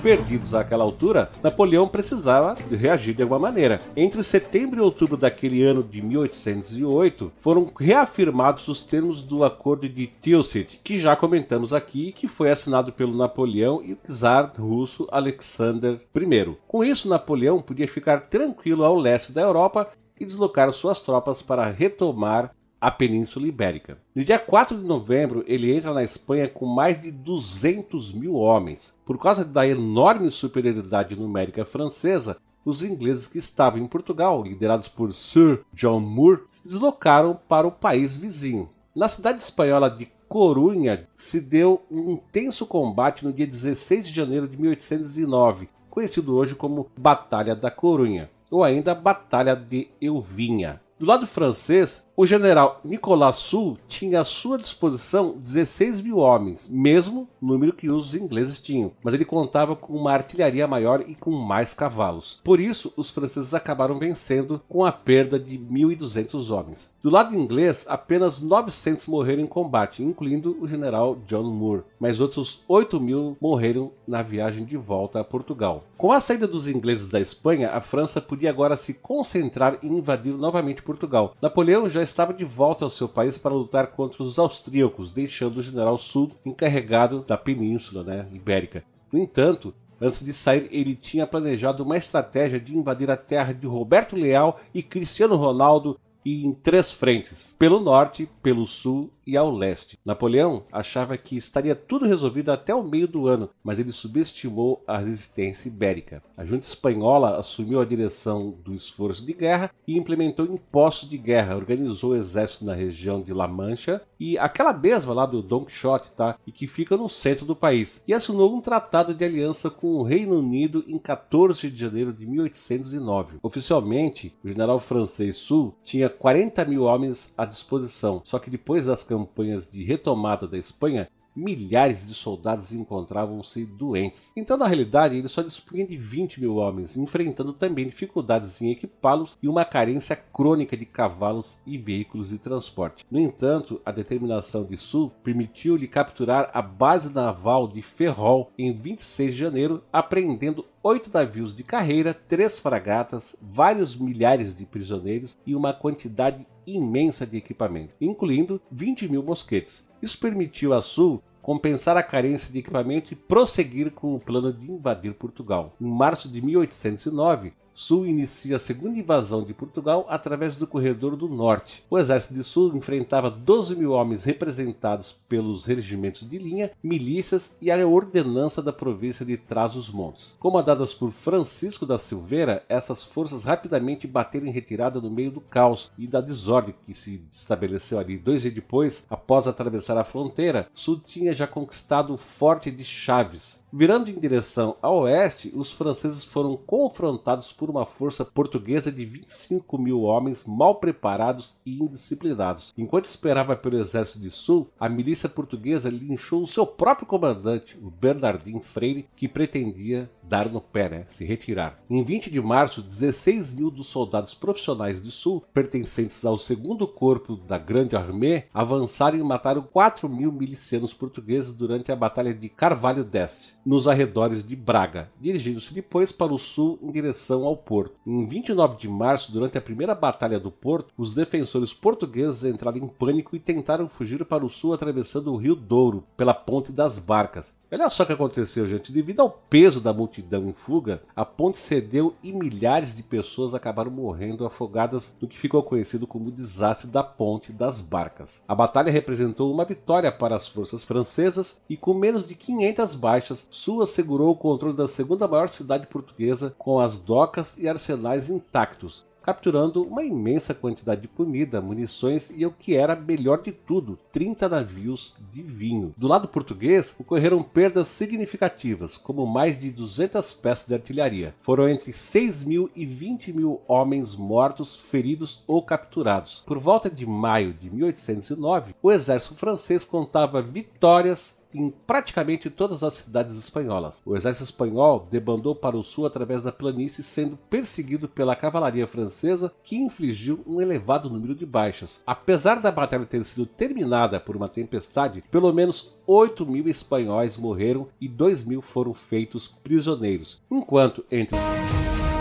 Perdidos àquela altura, Napoleão precisava reagir de alguma maneira. Entre setembro e outubro daquele ano de 1808, foram reafirmados os termos do Acordo de Tilsit, que já comentamos aqui, que foi assinado pelo Napoleão e o czar russo Alexander I. Com isso, Napoleão podia ficar tranquilo ao leste da Europa e deslocar suas tropas para retomar a Península Ibérica. No dia 4 de novembro, ele entra na Espanha com mais de 200 mil homens. Por causa da enorme superioridade numérica francesa, os ingleses que estavam em Portugal, liderados por Sir John Moore, se deslocaram para o país vizinho. Na cidade espanhola de Corunha se deu um intenso combate no dia 16 de janeiro de 1809, conhecido hoje como Batalha da Corunha, ou ainda Batalha de Elvinha. Do lado francês, o general Nicolas Soult tinha à sua disposição 16 mil homens, mesmo número que os ingleses tinham, mas ele contava com uma artilharia maior e com mais cavalos. Por isso, os franceses acabaram vencendo com a perda de 1.200 homens. Do lado inglês, apenas 900 morreram em combate, incluindo o general John Moore, mas outros 8.000 morreram na viagem de volta a Portugal. Com a saída dos ingleses da Espanha, a França podia agora se concentrar em invadir novamente Portugal. Napoleão já estava de volta ao seu país para lutar contra os austríacos, deixando o general Soult encarregado da península ibérica. No entanto, antes de sair, ele tinha planejado uma estratégia de invadir a terra de Roberto Leal e Cristiano Ronaldo em 3 frentes, pelo norte, pelo sul e ao leste. Napoleão achava que estaria tudo resolvido até o meio do ano, mas ele subestimou a resistência ibérica. A junta espanhola assumiu a direção do esforço de guerra e implementou impostos de guerra, organizou o exército na região de La Mancha e aquela mesma lá do Don Quixote, e que fica no centro do país, e assinou um tratado de aliança com o Reino Unido em 14 de janeiro de 1809. Oficialmente, o general francês Soult tinha 40 mil homens à disposição, só que depois das campanhas de retomada da Espanha, milhares de soldados encontravam-se doentes. Então, na realidade, ele só dispunha de 20 mil homens, enfrentando também dificuldades em equipá-los e uma carência crônica de cavalos e veículos de transporte. No entanto, a determinação de Soult permitiu-lhe capturar a base naval de Ferrol em 26 de janeiro, apreendendo 8 navios de carreira, 3 fragatas, vários milhares de prisioneiros e uma quantidade imensa de equipamento, incluindo 20 mil mosquetes. Isso permitiu a Soult compensar a carência de equipamento e prosseguir com o plano de invadir Portugal. Em março de 1809, Soult inicia a segunda invasão de Portugal através do Corredor do Norte. O exército de Soult enfrentava 12 mil homens representados pelos regimentos de linha, milícias e a ordenança da província de Trás-os-Montes. Comandadas por Francisco da Silveira, essas forças rapidamente bateram em retirada no meio do caos e da desordem que se estabeleceu ali. 2 dias depois, após atravessar a fronteira, Soult tinha já conquistado o Forte de Chaves. Virando em direção ao oeste, os franceses foram confrontados por uma força portuguesa de 25 mil homens mal preparados e indisciplinados. Enquanto esperava pelo exército de Soult, a milícia portuguesa linchou o seu próprio comandante, o Bernardino Freire, que pretendia dar no pé, se retirar. Em 20 de março, 16 mil dos soldados profissionais de Soult, pertencentes ao 2º Corpo da Grande Armée, avançaram e mataram 4 mil milicianos portugueses durante a Batalha de Carvalho d'Este, nos arredores de Braga, dirigindo-se depois para o sul em direção ao Porto. Em 29 de março, durante a primeira Batalha do Porto, os defensores portugueses entraram em pânico e tentaram fugir para o sul atravessando o Rio Douro, pela Ponte das Barcas. Olha só o que aconteceu, gente. Devido ao peso da multidão em fuga, a ponte cedeu e milhares de pessoas acabaram morrendo afogadas no que ficou conhecido como o desastre da Ponte das Barcas. A batalha representou uma vitória para as forças francesas e, com menos de 500 baixas, Soult assegurou o controle da segunda maior cidade portuguesa com as docas e arsenais intactos, capturando uma imensa quantidade de comida, munições e o que era melhor de tudo, 30 navios de vinho. Do lado português, ocorreram perdas significativas, como mais de 200 peças de artilharia. Foram entre 6 mil e 20 mil homens mortos, feridos ou capturados. Por volta de maio de 1809, o exército francês contava vitórias em praticamente todas as cidades espanholas. O exército espanhol debandou para o sul através da planície, sendo perseguido pela cavalaria francesa, que infligiu um elevado número de baixas. Apesar da batalha ter sido terminada por uma tempestade, pelo menos 8 mil espanhóis morreram e 2 mil foram feitos prisioneiros, enquanto entre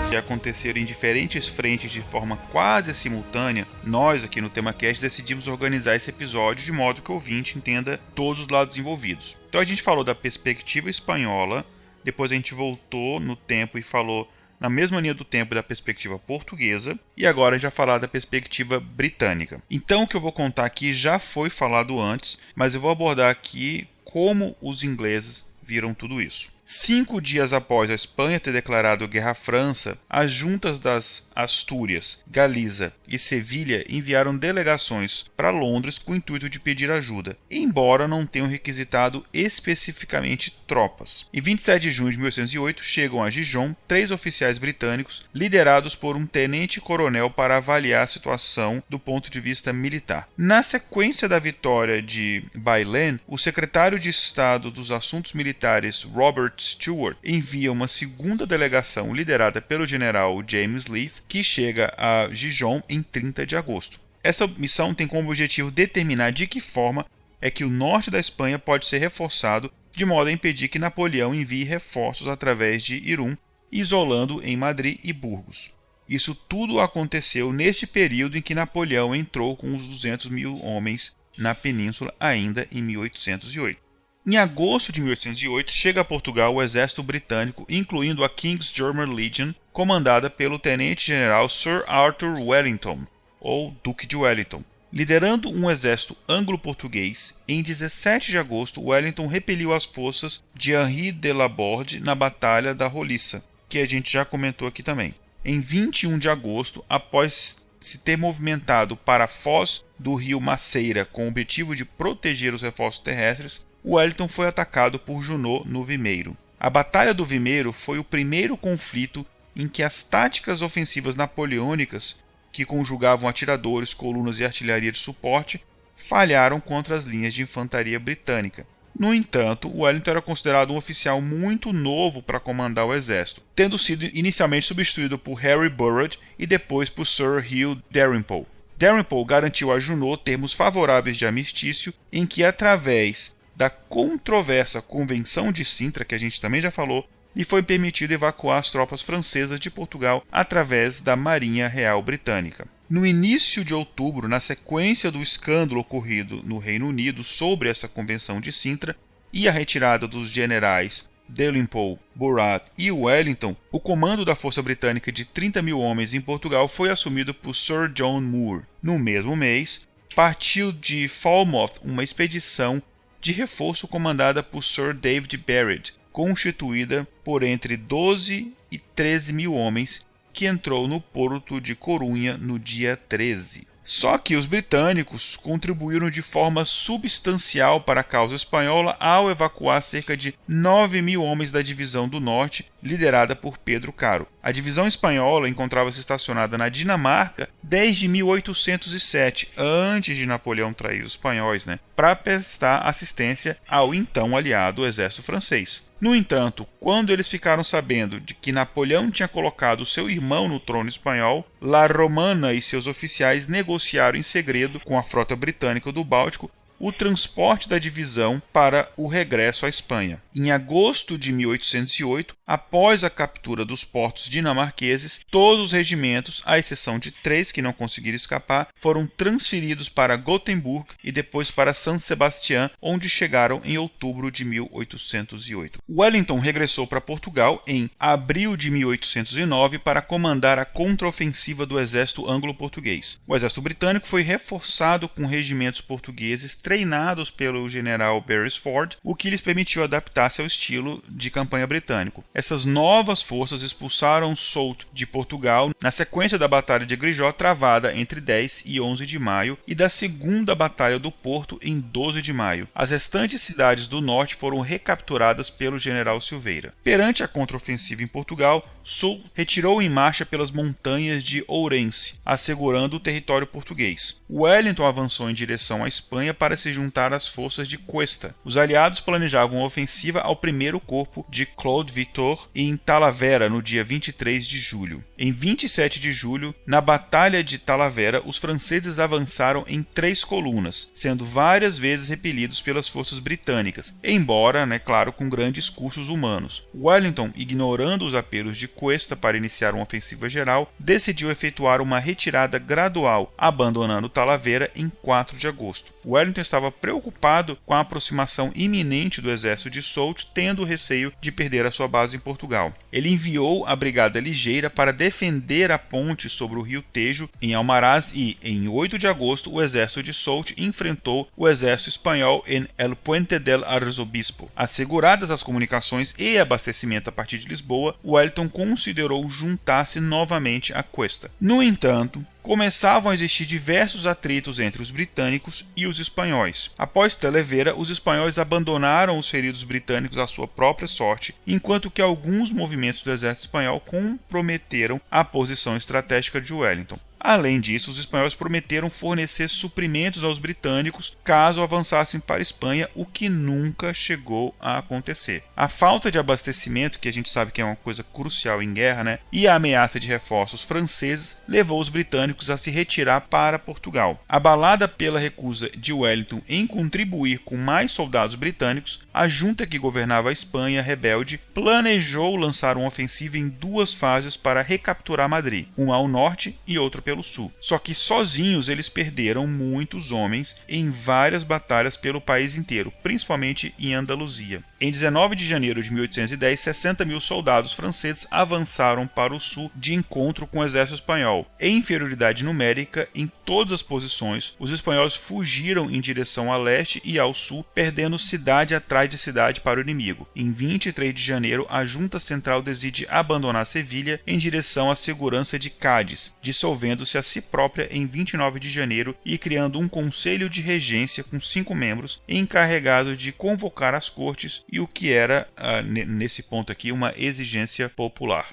que aconteceram em diferentes frentes de forma quase simultânea, nós aqui no TemaCast decidimos organizar esse episódio de modo que o ouvinte entenda todos os lados envolvidos. Então a gente falou da perspectiva espanhola, depois a gente voltou no tempo e falou na mesma linha do tempo da perspectiva portuguesa, e agora a gente vai falar da perspectiva britânica. Então o que eu vou contar aqui já foi falado antes, mas eu vou abordar aqui como os ingleses viram tudo isso. 5 dias após a Espanha ter declarado guerra à França, as juntas das Astúrias, Galiza e Sevilha enviaram delegações para Londres com o intuito de pedir ajuda, embora não tenham requisitado especificamente tropas. Em 27 de junho de 1808 chegam a Gijón 3 oficiais britânicos liderados por um tenente-coronel para avaliar a situação do ponto de vista militar. Na sequência da vitória de Bailen, o secretário de Estado dos Assuntos Militares Robert Stewart envia uma segunda delegação liderada pelo general James Leith, que chega a Gijón em 30 de agosto. Essa missão tem como objetivo determinar de que forma é que o norte da Espanha pode ser reforçado de modo a impedir que Napoleão envie reforços através de Irún, isolando em Madrid e Burgos. Isso tudo aconteceu neste período em que Napoleão entrou com os 200 mil homens na península ainda em 1808. Em agosto de 1808, chega a Portugal o exército britânico, incluindo a King's German Legion, comandada pelo tenente-general Sir Arthur Wellington, ou Duque de Wellington. Liderando um exército anglo-português, em 17 de agosto, Wellington repeliu as forças de Henri de Laborde na Batalha da Roliça, que a gente já comentou aqui também. Em 21 de agosto, após se ter movimentado para a foz do rio Maceira com o objetivo de proteger os reforços terrestres, Wellington foi atacado por Junot no Vimeiro. A Batalha do Vimeiro foi o primeiro conflito em que as táticas ofensivas napoleônicas, que conjugavam atiradores, colunas e artilharia de suporte, falharam contra as linhas de infantaria britânica. No entanto, Wellington era considerado um oficial muito novo para comandar o exército, tendo sido inicialmente substituído por Harry Burrard e depois por Sir Hugh Dalrymple. Dalrymple garantiu a Junot termos favoráveis de armistício, em que, através da controversa Convenção de Sintra, que a gente também já falou, lhe foi permitido evacuar as tropas francesas de Portugal através da Marinha Real Britânica. No início de outubro, na sequência do escândalo ocorrido no Reino Unido sobre essa Convenção de Sintra e a retirada dos generais Dalrymple, Burrard e Wellington, o comando da força britânica de 30 mil homens em Portugal foi assumido por Sir John Moore. No mesmo mês, partiu de Falmouth uma expedição de reforço comandada por Sir David Barrett, constituída por entre 12 e 13 mil homens, que entrou no porto de Corunha no dia 13. Só que os britânicos contribuíram de forma substancial para a causa espanhola ao evacuar cerca de 9 mil homens da Divisão do Norte, liderada por Pedro Caro. A divisão espanhola encontrava-se estacionada na Dinamarca desde 1807, antes de Napoleão trair os espanhóis, para prestar assistência ao então aliado exército francês. No entanto, quando eles ficaram sabendo de que Napoleão tinha colocado seu irmão no trono espanhol, La Romana e seus oficiais negociaram em segredo com a frota britânica do Báltico o transporte da divisão para o regresso à Espanha. Em agosto de 1808, após a captura dos portos dinamarqueses, todos os regimentos, à exceção de 3 que não conseguiram escapar, foram transferidos para Gothenburg e depois para San Sebastián, onde chegaram em outubro de 1808. Wellington regressou para Portugal em abril de 1809 para comandar a contraofensiva do exército anglo-português. O exército britânico foi reforçado com regimentos portugueses treinados pelo general Beresford, o que lhes permitiu adaptar-se ao estilo de campanha britânico. Essas novas forças expulsaram Soult de Portugal na sequência da Batalha de Grijó, travada entre 10 e 11 de maio, e da Segunda Batalha do Porto em 12 de maio. As restantes cidades do norte foram recapturadas pelo general Silveira. Perante a contraofensiva em Portugal, Soult retirou em marcha pelas montanhas de Ourense, assegurando o território português. Wellington avançou em direção à Espanha para se juntar às forças de Cuesta. Os aliados planejavam uma ofensiva ao primeiro corpo de Claude Victor em Talavera no dia 23 de julho. Em 27 de julho, na Batalha de Talavera, os franceses avançaram em 3 colunas, sendo várias vezes repelidos pelas forças britânicas, embora, claro, com grandes custos humanos. Wellington, ignorando os apelos de Cuesta para iniciar uma ofensiva geral, decidiu efetuar uma retirada gradual, abandonando Talavera em 4 de agosto. Wellington estava preocupado com a aproximação iminente do exército de Soult, tendo receio de perder a sua base em Portugal. Ele enviou a Brigada Ligeira para defender a ponte sobre o rio Tejo em Almaraz e, em 8 de agosto, o exército de Soult enfrentou o exército espanhol em El Puente del Arzobispo. Asseguradas as comunicações e abastecimento a partir de Lisboa, Wellington considerou juntar-se novamente à Cuesta. No entanto, começavam a existir diversos atritos entre os britânicos e os espanhóis. Após Talavera, os espanhóis abandonaram os feridos britânicos à sua própria sorte, enquanto que alguns movimentos do exército espanhol comprometeram a posição estratégica de Wellington. Além disso, os espanhóis prometeram fornecer suprimentos aos britânicos caso avançassem para a Espanha, o que nunca chegou a acontecer. A falta de abastecimento, que a gente sabe que é uma coisa crucial em guerra, né, e a ameaça de reforços franceses levou os britânicos a se retirar para Portugal. Abalada pela recusa de Wellington em contribuir com mais soldados britânicos, a junta que governava a Espanha rebelde planejou lançar uma ofensiva em 2 fases para recapturar Madrid, uma ao norte e outra pelo sul. Só que sozinhos eles perderam muitos homens em várias batalhas pelo país inteiro, principalmente em Andaluzia. Em 19 de janeiro de 1810, 60 mil soldados franceses avançaram para o sul de encontro com o exército espanhol. Em inferioridade numérica em todas as posições, os espanhóis fugiram em direção a leste e ao sul, perdendo cidade atrás de cidade para o inimigo. Em 23 de janeiro, a junta central decide abandonar Sevilha em direção à segurança de Cádiz, dissolvendo-se a si própria em 29 de janeiro e criando um conselho de regência com 5 membros encarregado de convocar as cortes e o que era, nesse ponto aqui, uma exigência popular.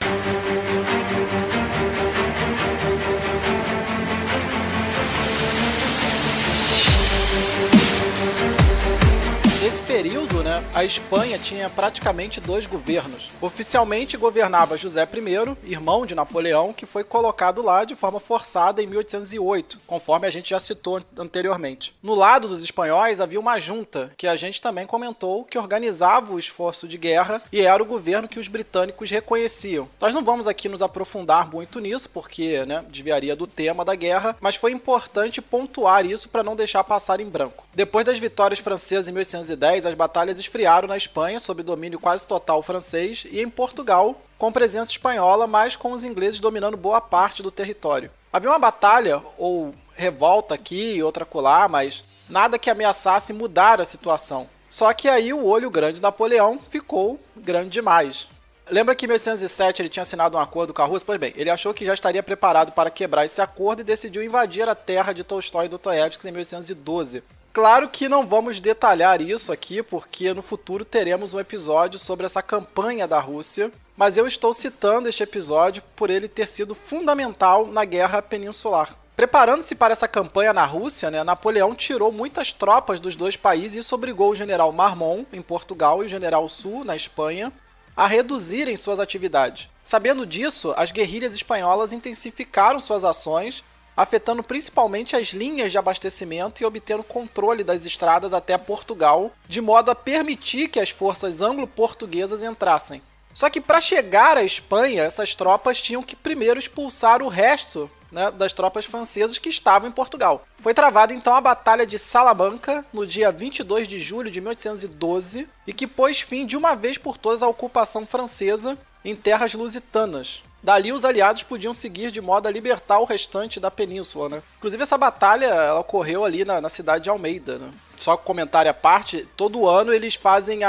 Nesse período, a Espanha tinha praticamente 2 governos. Oficialmente governava José I, irmão de Napoleão, que foi colocado lá de forma forçada em 1808, conforme a gente já citou anteriormente. No lado dos espanhóis havia uma junta, que a gente também comentou, que organizava o esforço de guerra e era o governo que os britânicos reconheciam. Nós não vamos aqui nos aprofundar muito nisso, porque desviaria do tema da guerra, mas foi importante pontuar isso para não deixar passar em branco. Depois das vitórias francesas em 1810, as batalhas esfriaram na Espanha, sob domínio quase total francês, e em Portugal, com presença espanhola, mas com os ingleses dominando boa parte do território. Havia uma batalha, ou revolta aqui e outra acolá, mas nada que ameaçasse mudar a situação. Só que aí o olho grande de Napoleão ficou grande demais. Lembra que em 1807 ele tinha assinado um acordo com a Rússia? Pois bem, ele achou que já estaria preparado para quebrar esse acordo e decidiu invadir a terra de Tolstói e Dostoiévski em 1812. Claro que não vamos detalhar isso aqui, porque no futuro teremos um episódio sobre essa campanha da Rússia, mas eu estou citando este episódio por ele ter sido fundamental na Guerra Peninsular. Preparando-se para essa campanha na Rússia, Napoleão tirou muitas tropas dos 2 países e isso obrigou o general Marmont, em Portugal, e o general Soult, na Espanha, a reduzirem suas atividades. Sabendo disso, as guerrilhas espanholas intensificaram suas ações, afetando principalmente as linhas de abastecimento e obtendo controle das estradas até Portugal, de modo a permitir que as forças anglo-portuguesas entrassem. Só que para chegar à Espanha, essas tropas tinham que primeiro expulsar o resto das tropas francesas que estavam em Portugal. Foi travada então a Batalha de Salamanca, no dia 22 de julho de 1812, e que pôs fim de uma vez por todas à ocupação francesa em terras lusitanas. Dali os aliados podiam seguir de modo a libertar o restante da península, Inclusive essa batalha ela ocorreu ali na cidade de Almeida, Só comentário à parte, todo ano eles fazem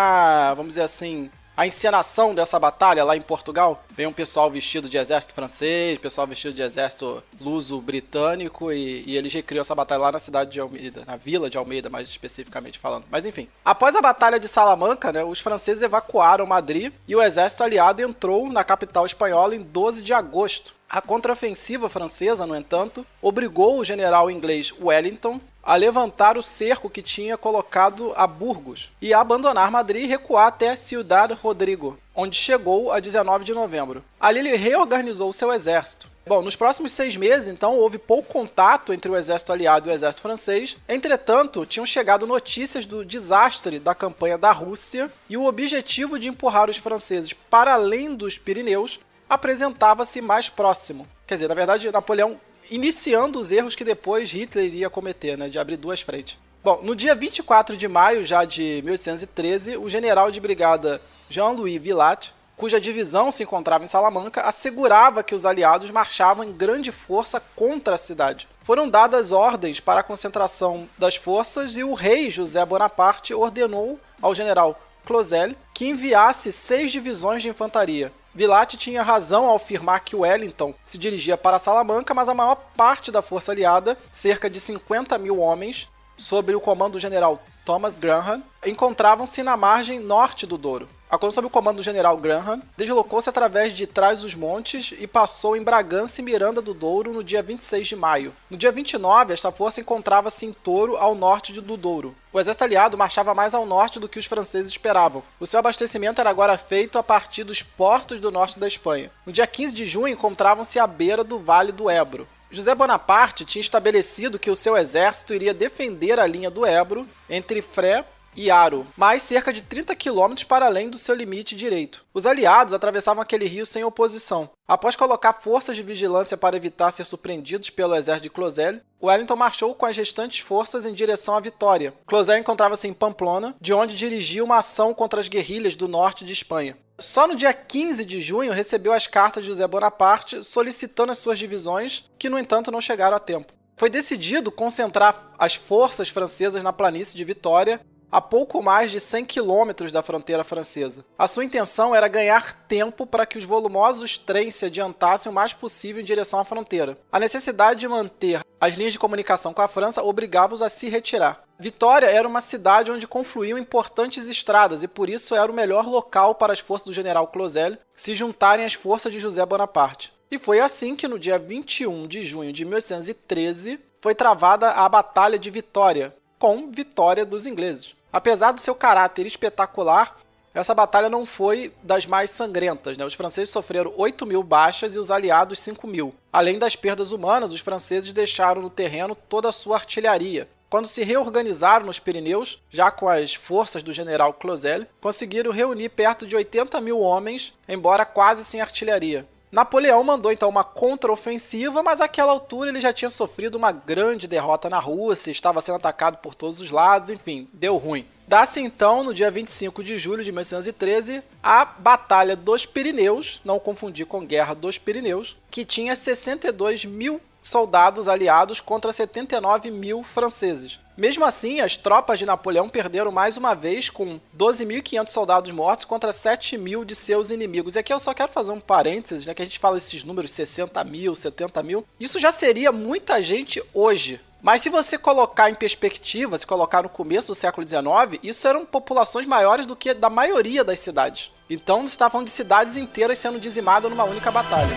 vamos dizer assim, a encenação dessa batalha lá em Portugal. Vem um pessoal vestido de exército francês, pessoal vestido de exército luso-britânico e eles recriam essa batalha lá na cidade de Almeida, na vila de Almeida, mais especificamente falando. Mas enfim, após a batalha de Salamanca, os franceses evacuaram Madrid e o exército aliado entrou na capital espanhola em 12 de agosto. A contraofensiva francesa, no entanto, obrigou o general inglês Wellington a levantar o cerco que tinha colocado a Burgos e a abandonar Madrid e recuar até Ciudad Rodrigo, onde chegou a 19 de novembro. Ali ele reorganizou seu exército. Bom, nos próximos 6 meses, então, houve pouco contato entre o exército aliado e o exército francês. Entretanto, tinham chegado notícias do desastre da campanha da Rússia e o objetivo de empurrar os franceses para além dos Pirineus apresentava-se mais próximo. Quer dizer, na verdade, Napoleão iniciando os erros que depois Hitler iria cometer, de abrir 2 frentes. Bom, no dia 24 de maio já de 1813, o general de brigada Jean-Louis Villatte, cuja divisão se encontrava em Salamanca, assegurava que os aliados marchavam em grande força contra a cidade. Foram dadas ordens para a concentração das forças e o rei José Bonaparte ordenou ao general Clausel que enviasse 6 divisões de infantaria. Villatte tinha razão ao afirmar que Wellington se dirigia para Salamanca, mas a maior parte da força aliada, cerca de 50 mil homens, sob o comando do general Thomas Graham, encontravam-se na margem norte do Douro. Sob o comando do general Graham, deslocou-se através de Trás-os-Montes e passou em Bragança e Miranda do Douro no dia 26 de maio. No dia 29, esta força encontrava-se em Touro, ao norte do Douro. O exército aliado marchava mais ao norte do que os franceses esperavam. O seu abastecimento era agora feito a partir dos portos do norte da Espanha. No dia 15 de junho, encontravam-se à beira do Vale do Ebro. José Bonaparte tinha estabelecido que o seu exército iria defender a linha do Ebro entre Fré e Aro, mais cerca de 30 quilômetros para além do seu limite direito. Os aliados atravessavam aquele rio sem oposição. Após colocar forças de vigilância para evitar ser surpreendidos pelo exército de Clausel, Wellington marchou com as restantes forças em direção à Vitória. Clausel encontrava-se em Pamplona, de onde dirigia uma ação contra as guerrilhas do norte de Espanha. Só no dia 15 de junho recebeu as cartas de José Bonaparte solicitando as suas divisões, que no entanto não chegaram a tempo. Foi decidido concentrar as forças francesas na planície de Vitória, a pouco mais de 100 quilômetros da fronteira francesa. A sua intenção era ganhar tempo para que os volumosos trens se adiantassem o mais possível em direção à fronteira. A necessidade de manter as linhas de comunicação com a França obrigava-os a se retirar. Vitória era uma cidade onde confluíam importantes estradas e por isso era o melhor local para as forças do general Clausel se juntarem às forças de José Bonaparte. E foi assim que no dia 21 de junho de 1813 foi travada a Batalha de Vitória, com vitória dos ingleses. Apesar do seu caráter espetacular, essa batalha não foi das mais sangrentas, Os franceses sofreram 8 mil baixas e os aliados 5 mil. Além das perdas humanas, os franceses deixaram no terreno toda a sua artilharia. Quando se reorganizaram nos Pirineus, já com as forças do general Clausel, conseguiram reunir perto de 80 mil homens, embora quase sem artilharia. Napoleão mandou então uma contraofensiva, mas àquela altura ele já tinha sofrido uma grande derrota na Rússia, estava sendo atacado por todos os lados, enfim, deu ruim. Dá-se então, no dia 25 de julho de 1813, a Batalha dos Pirineus, não confundir com Guerra dos Pirineus, que tinha 62 mil soldados aliados contra 79 mil franceses. Mesmo assim, as tropas de Napoleão perderam mais uma vez, com 12.500 soldados mortos contra 7 mil de seus inimigos. E aqui eu só quero fazer um parênteses, que a gente fala esses números 60 mil, 70 mil. Isso já seria muita gente hoje. Mas se você colocar em perspectiva, se colocar no começo do século XIX, isso eram populações maiores do que da maioria das cidades. Então você está falando de cidades inteiras sendo dizimadas numa única batalha.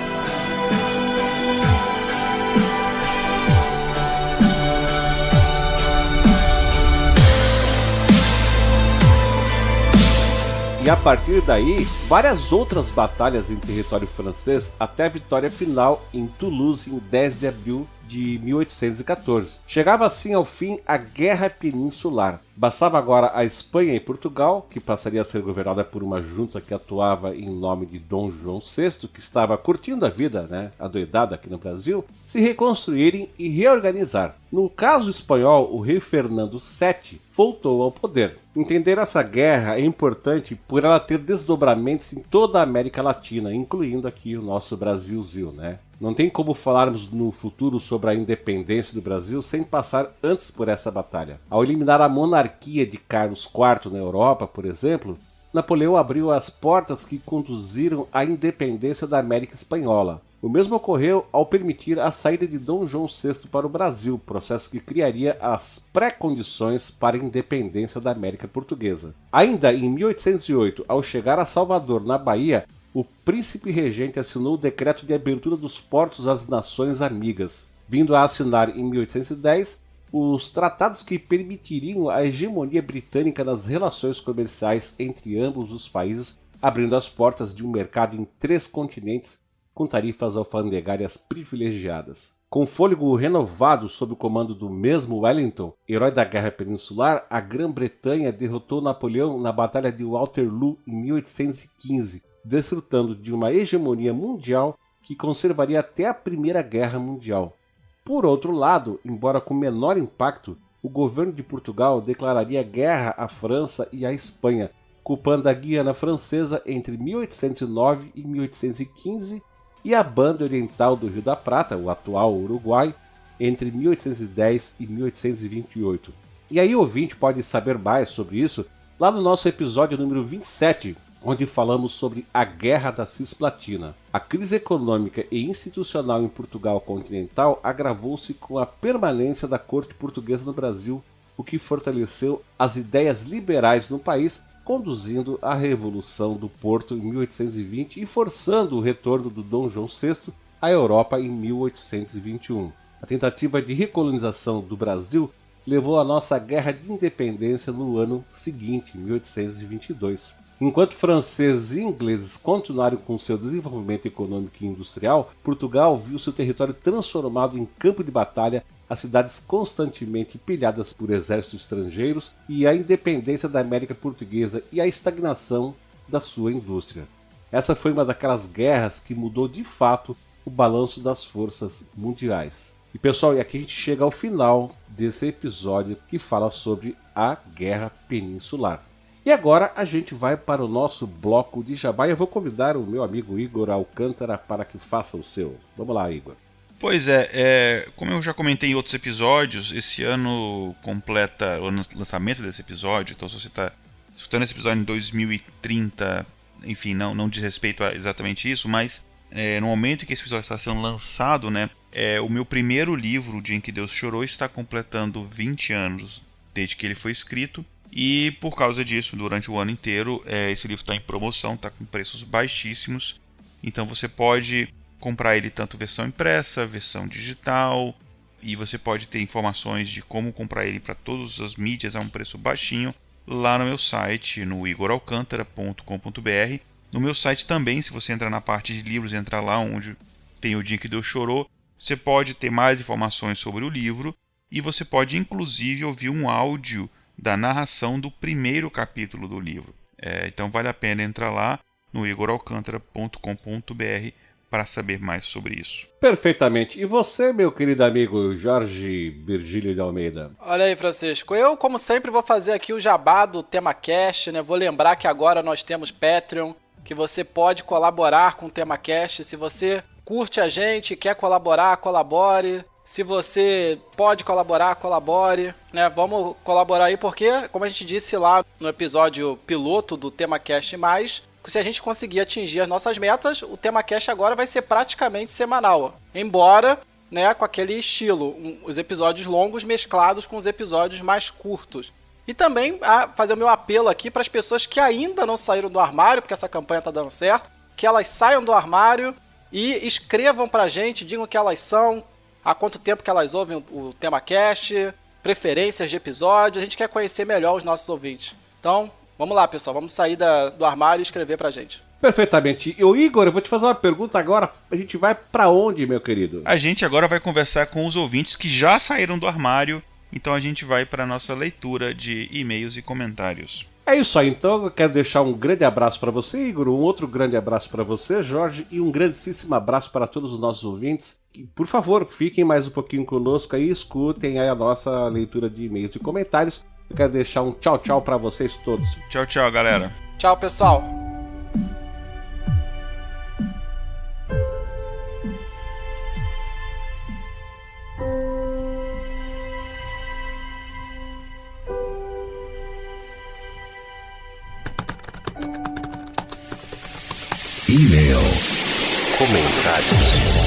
E a partir daí, várias outras batalhas em território francês até a vitória final em Toulouse em 10 de abril de 1814. Chegava assim ao fim a Guerra Peninsular. Bastava agora a Espanha e Portugal, que passaria a ser governada por uma junta que atuava em nome de Dom João VI, que estava curtindo a vida, adoidada aqui no Brasil, se reconstruírem e reorganizar. No caso espanhol, o rei Fernando VII voltou ao poder. Entender essa guerra é importante por ela ter desdobramentos em toda a América Latina, incluindo aqui o nosso Brasilzil, Não tem como falarmos no futuro sobre a independência do Brasil sem passar antes por essa batalha. Ao eliminar a monarquia de Carlos IV na Europa, por exemplo, Napoleão abriu as portas que conduziram à independência da América Espanhola. O mesmo ocorreu ao permitir a saída de Dom João VI para o Brasil, processo que criaria as pré-condições para a independência da América Portuguesa. Ainda em 1808, ao chegar a Salvador, na Bahia, o príncipe regente assinou o decreto de abertura dos portos às nações amigas, vindo a assinar em 1810 os tratados que permitiriam a hegemonia britânica nas relações comerciais entre ambos os países, abrindo as portas de um mercado em 3 continentes com tarifas alfandegárias privilegiadas. Com fôlego renovado sob o comando do mesmo Wellington, herói da Guerra Peninsular, a Grã-Bretanha derrotou Napoleão na Batalha de Waterloo em 1815, desfrutando de uma hegemonia mundial que conservaria até a Primeira Guerra Mundial. Por outro lado, embora com menor impacto, o governo de Portugal declararia guerra à França e à Espanha, culpando a Guiana Francesa entre 1809 e 1815 e a Banda Oriental do Rio da Prata, o atual Uruguai, entre 1810 e 1828. E aí o ouvinte pode saber mais sobre isso lá no nosso episódio número 27, onde falamos sobre a Guerra da Cisplatina. A crise econômica e institucional em Portugal continental agravou-se com a permanência da corte portuguesa no Brasil, o que fortaleceu as ideias liberais no país, conduzindo à Revolução do Porto em 1820 e forçando o retorno do Dom João VI à Europa em 1821. A tentativa de recolonização do Brasil levou à nossa Guerra de Independência no ano seguinte, 1822. Enquanto franceses e ingleses continuaram com seu desenvolvimento econômico e industrial, Portugal viu seu território transformado em campo de batalha, as cidades constantemente pilhadas por exércitos estrangeiros e a independência da América Portuguesa e a estagnação da sua indústria. Essa foi uma daquelas guerras que mudou de fato o balanço das forças mundiais. E pessoal, e aqui a gente chega ao final desse episódio que fala sobre a Guerra Peninsular. E agora a gente vai para o nosso bloco de jabá e eu vou convidar o meu amigo Igor Alcântara para que faça o seu. Vamos lá, Igor. Pois é, como eu já comentei em outros episódios, esse ano completa o lançamento desse episódio, então se você está escutando esse episódio em 2030, enfim, não diz respeito a exatamente isso, mas no momento em que esse episódio está sendo lançado, né, o meu primeiro livro, O Dia em que Deus Chorou, está completando 20 anos desde que ele foi escrito. E por causa disso, durante o ano inteiro, esse livro está em promoção, está com preços baixíssimos. Então você pode comprar ele tanto versão impressa, versão digital, e você pode ter informações de como comprar ele para todas as mídias a um preço baixinho lá no meu site, no igoralcantara.com.br. No meu site também, se você entrar na parte de livros, entrar lá onde tem O Dia em que Deus Chorou, você pode ter mais informações sobre o livro e você pode inclusive ouvir um áudio da narração do primeiro capítulo do livro. Então vale a pena entrar lá no igoralcantara.com.br para saber mais sobre isso. Perfeitamente. E você, meu querido amigo Jorge Virgílio de Almeida? Olha aí, Francisco. Eu, como sempre, vou fazer aqui o jabá do TemaCast, né? Vou lembrar que agora nós temos Patreon, que você pode colaborar com o TemaCast. Se você curte a gente, quer colaborar, colabore. Se você pode colaborar, colabore, né? Vamos colaborar aí porque, como a gente disse lá no episódio piloto do TemaCast+, se a gente conseguir atingir as nossas metas, o TemaCast agora vai ser praticamente semanal. Embora, né, com aquele estilo, os episódios longos mesclados com os episódios mais curtos. E também fazer o meu apelo aqui para as pessoas que ainda não saíram do armário, porque essa campanha está dando certo, que elas saiam do armário e escrevam pra gente, digam que elas são, há quanto tempo que elas ouvem o TemaCast, preferências de episódio. A gente quer conhecer melhor os nossos ouvintes. Então, vamos lá, pessoal. Vamos sair do armário e escrever pra gente. Perfeitamente. E o Igor, eu vou te fazer uma pergunta agora. A gente vai pra onde, meu querido? A gente agora vai conversar com os ouvintes que já saíram do armário. Então a gente vai para a nossa leitura de e-mails e comentários. É isso aí, então eu quero deixar um grande abraço para você, Igor, um outro grande abraço para você, Jorge, e um grandíssimo abraço para todos os nossos ouvintes. E, por favor, fiquem mais um pouquinho conosco aí, escutem aí a nossa leitura de e-mails e comentários. Eu quero deixar um tchau, tchau para vocês todos. Tchau, tchau, galera. Tchau, pessoal. E-mail. Comentários.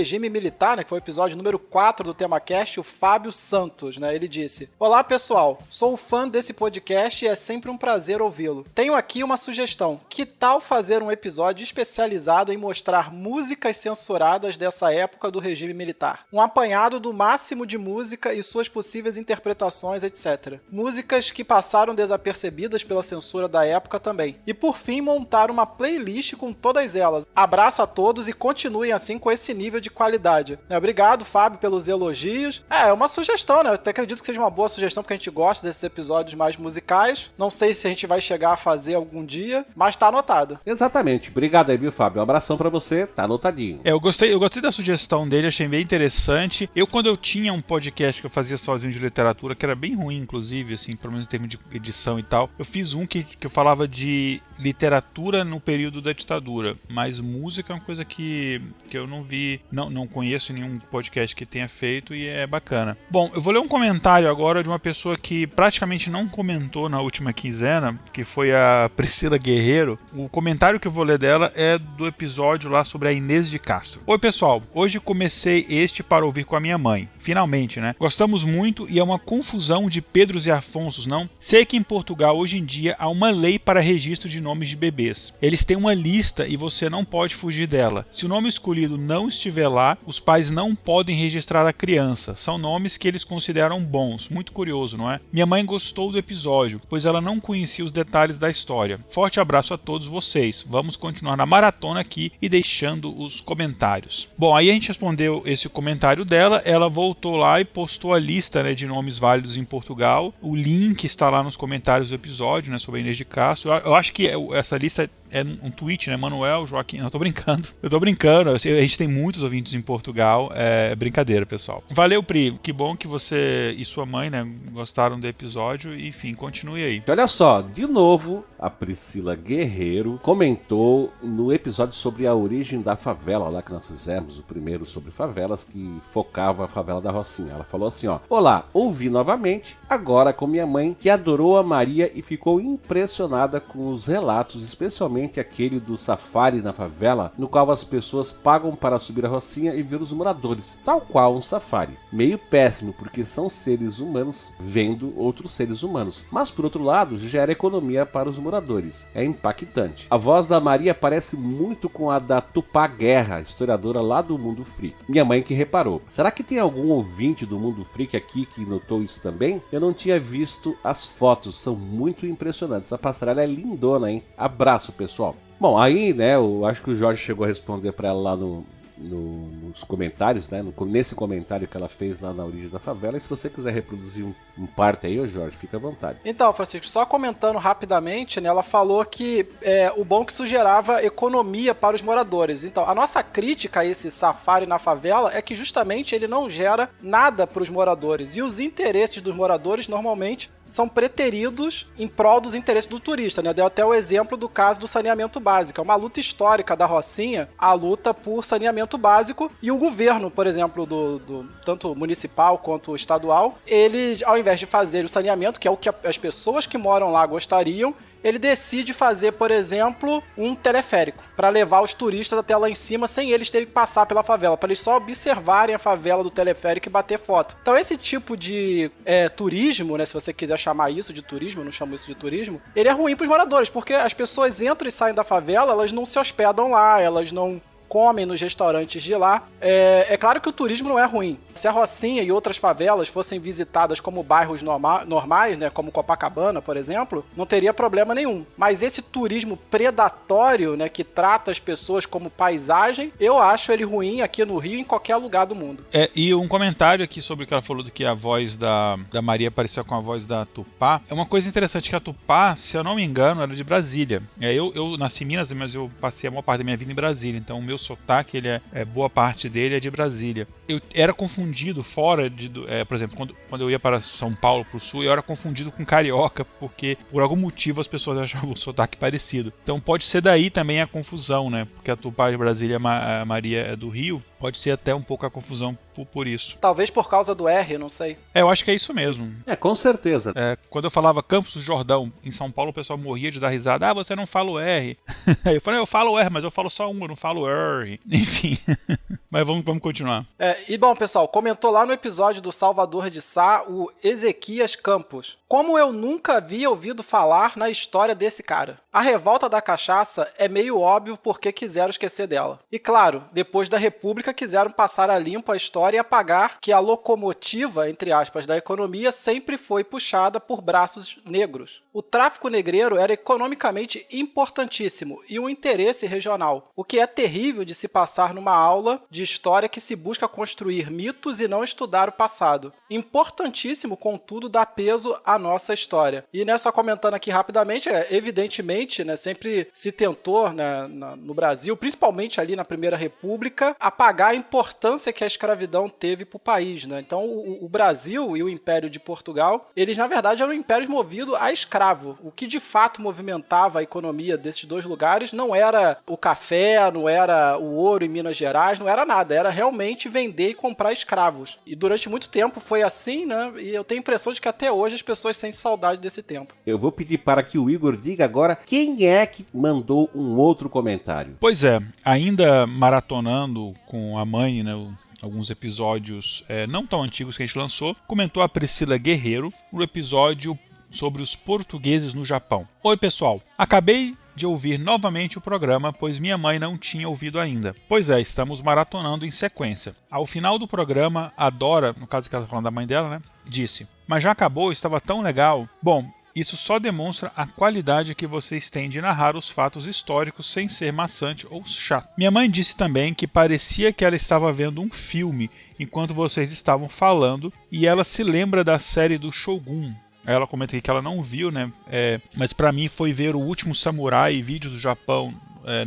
regime militar, né, que foi o episódio número 4 do TemaCast, o Fábio Santos, né, ele disse: Olá pessoal, sou fã desse podcast e é sempre um prazer ouvi-lo. Tenho aqui uma sugestão, que tal fazer um episódio especializado em mostrar músicas censuradas dessa época do regime militar? Um apanhado do máximo de música e suas possíveis interpretações, etc. Músicas que passaram desapercebidas pela censura da época também. E por fim, montar uma playlist com todas elas. Abraço a todos e continuem assim com esse nível de qualidade. Obrigado, Fábio, pelos elogios. É uma sugestão, né? Eu até acredito que seja uma boa sugestão, porque a gente gosta desses episódios mais musicais. Não sei se a gente vai chegar a fazer algum dia, mas tá anotado. Exatamente. Obrigado aí, viu, Fábio? Um abração pra você, tá anotadinho. Eu gostei da sugestão dele, achei bem interessante. Quando eu tinha um podcast que eu fazia sozinho de literatura, que era bem ruim, inclusive, assim, pelo menos em termos de edição e tal, eu fiz um que eu falava de literatura no período da ditadura, mas música é uma coisa que eu não vi, não conheço nenhum podcast que tenha feito e é bacana. Bom, eu vou ler um comentário agora de uma pessoa que praticamente não comentou na última quinzena, que foi a Priscila Guerreiro. O comentário que eu vou ler dela é do episódio lá sobre a Inês de Castro. Oi pessoal, hoje comecei este para ouvir com a minha mãe. Finalmente, né? Gostamos muito e é uma confusão de Pedros e Afonsos, não? Sei que em Portugal hoje em dia há uma lei para registro de nomes de bebês. Eles têm uma lista e você não pode fugir dela. Se o nome escolhido não estiver lá, os pais não podem registrar a criança. São nomes que eles consideram bons. Muito curioso, não é? Minha mãe gostou do episódio, pois ela não conhecia os detalhes da história. Forte abraço a todos vocês. Vamos continuar na maratona aqui e deixando os comentários. Bom, aí a gente respondeu esse comentário dela. Ela voltou lá e postou a lista, né, de nomes válidos em Portugal. O link está lá nos comentários do episódio, né, sobre a Inês de Castro. Eu acho que essa lista é um tweet, né? Manuel, Joaquim. Não, eu tô brincando. A gente tem muitos ouvintes em Portugal. É brincadeira, pessoal. Valeu, Pri. Que bom que você e sua mãe, né, gostaram do episódio. Enfim, continue aí. Olha só, de novo, a Priscila Guerreiro comentou no episódio sobre a origem da favela, lá que nós fizemos, o primeiro sobre favelas, que focava a favela da Rocinha. Ela falou assim, ó: Olá, ouvi novamente, agora com minha mãe, que adorou a Maria e ficou impressionada com os relatos, especialmente aquele do safari na favela, no qual as pessoas pagam para subir a Rocinha e ver os moradores, tal qual um safari. Meio péssimo, porque são seres humanos vendo outros seres humanos, mas por outro lado, gera economia para os moradores. É impactante. A voz da Maria parece muito com a da Tupá Guerra, historiadora lá do Mundo Freak. Minha mãe que reparou. Será que tem algum ouvinte do Mundo Freak aqui que notou isso também? Eu não tinha visto as fotos, são muito impressionantes. A passarela é lindona, hein? Abraço, pessoal. Bom, aí, né, eu acho que o Jorge chegou a responder para ela lá nos comentários, né, nesse comentário que ela fez lá na origem da favela. E se você quiser reproduzir um parte aí, ô Jorge, fica à vontade. Então, Francisco, só comentando rapidamente, né, ela falou que o bom que isso gerava economia para os moradores. Então, a nossa crítica a esse safari na favela é que justamente ele não gera nada para os moradores. E os interesses dos moradores normalmente são preteridos em prol dos interesses do turista, né? Deu até o exemplo do caso do saneamento básico. É uma luta histórica da Rocinha, a luta por saneamento básico, e o governo, por exemplo, tanto municipal quanto estadual, eles, ao invés de fazer o saneamento, que é o que as pessoas que moram lá gostariam, ele decide fazer, por exemplo, um teleférico para levar os turistas até lá em cima sem eles terem que passar pela favela, para eles só observarem a favela do teleférico e bater foto. Então esse tipo de turismo, né, se você quiser chamar isso de turismo, eu não chamo isso de turismo, ele é ruim para os moradores, porque as pessoas entram e saem da favela, elas não se hospedam lá, elas não comem nos restaurantes de lá. É claro que o turismo não é ruim. Se a Rocinha e outras favelas fossem visitadas como bairros normais, né, como Copacabana, por exemplo, não teria problema nenhum. Mas esse turismo predatório, né, que trata as pessoas como paisagem, eu acho ele ruim aqui no Rio e em qualquer lugar do mundo. E um comentário aqui sobre o que ela falou do que a voz da Maria parecia com a voz da Tupá. É uma coisa interessante que a Tupá, se eu não me engano, era de Brasília. Eu nasci em Minas, mas eu passei a maior parte da minha vida em Brasília. Então o meu sotaque, boa parte dele é de Brasília. Eu era confundido fora por exemplo, quando eu ia para São Paulo, para o Sul, eu era confundido com carioca, porque por algum motivo as pessoas achavam o sotaque parecido. Então pode ser daí também a confusão, né? Porque a Tupá é de Brasília, a Maria é do Rio. Pode ser até um pouco a confusão por isso. Talvez por causa do R, não sei. Eu acho que é isso mesmo. Com certeza. Quando eu falava Campos do Jordão, em São Paulo, o pessoal morria de dar risada. Ah, você não fala o R. Aí eu falei, eu falo o R, mas eu falo só um, eu não falo R. Enfim. Mas vamos continuar. E bom, pessoal, comentou lá no episódio do Salvador de Sá, o Ezequias Campos. Como eu nunca havia ouvido falar na história desse cara. A revolta da cachaça é meio óbvio porque quiseram esquecer dela. E claro, depois da República quiseram passar a limpo a história e apagar que a locomotiva, entre aspas, da economia sempre foi puxada por braços negros. O tráfico negreiro era economicamente importantíssimo e um interesse regional, o que é terrível de se passar numa aula de história que se busca construir mitos e não estudar o passado. Importantíssimo, contudo, dar peso à nossa história. E só comentando aqui rapidamente, evidentemente, sempre se tentou no Brasil, principalmente ali na Primeira República, apagar a importância que a escravidão teve para o país. Então, o Brasil e o Império de Portugal, eles, na verdade, eram impérios movidos a escravo. O que, de fato, movimentava a economia desses dois lugares não era o café, não era o ouro em Minas Gerais, não era nada. Era realmente vender e comprar escravos. E durante muito tempo foi assim, E eu tenho a impressão de que até hoje as pessoas sentem saudade desse tempo. Eu vou pedir para que o Igor diga agora quem é que mandou um outro comentário. Pois é, ainda maratonando com a mãe, alguns episódios não tão antigos que a gente lançou, comentou a Priscila Guerreiro no episódio sobre os portugueses no Japão. Oi, pessoal, acabei de ouvir novamente o programa, pois minha mãe não tinha ouvido ainda. Pois é, estamos maratonando em sequência. Ao final do programa, a Dora, no caso que ela está falando da mãe dela, disse: mas já acabou, estava tão legal. Bom, isso só demonstra a qualidade que vocês têm de narrar os fatos históricos sem ser maçante ou chato. Minha mãe disse também que parecia que ela estava vendo um filme enquanto vocês estavam falando e ela se lembra da série do Shogun. Ela comenta aqui que ela não viu, mas pra mim foi ver O Último Samurai e Vídeos do Japão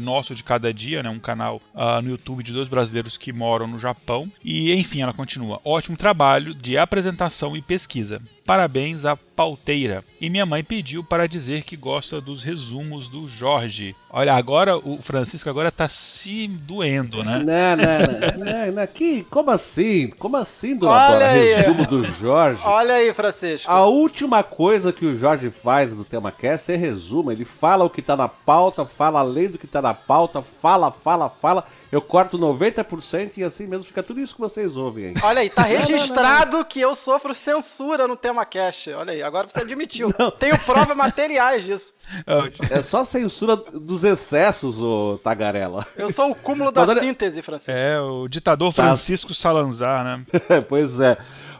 Nosso de Cada Dia, um canal no YouTube de 2 brasileiros que moram no Japão. E enfim, ela continua: ótimo trabalho de apresentação e pesquisa. Parabéns à pauteira. E minha mãe pediu para dizer que gosta dos resumos do Jorge. Olha, agora o Francisco agora tá se doendo, né? Não, como assim? Como assim, dona Dora? Resumo do Jorge? Olha aí, Francisco. A última coisa que o Jorge faz no TemaCast é resumo. Ele fala o que tá na pauta, fala além do que tá na pauta, fala. Eu corto 90% e assim mesmo fica tudo isso que vocês ouvem aí. Olha aí, tá registrado que eu sofro censura no TemaCast. Olha aí, agora você admitiu. Tenho provas materiais disso. É só censura dos excessos, ô tagarela. Eu sou o cúmulo da síntese, Francisco. É, o ditador Francisco Salazar, né? Pois é.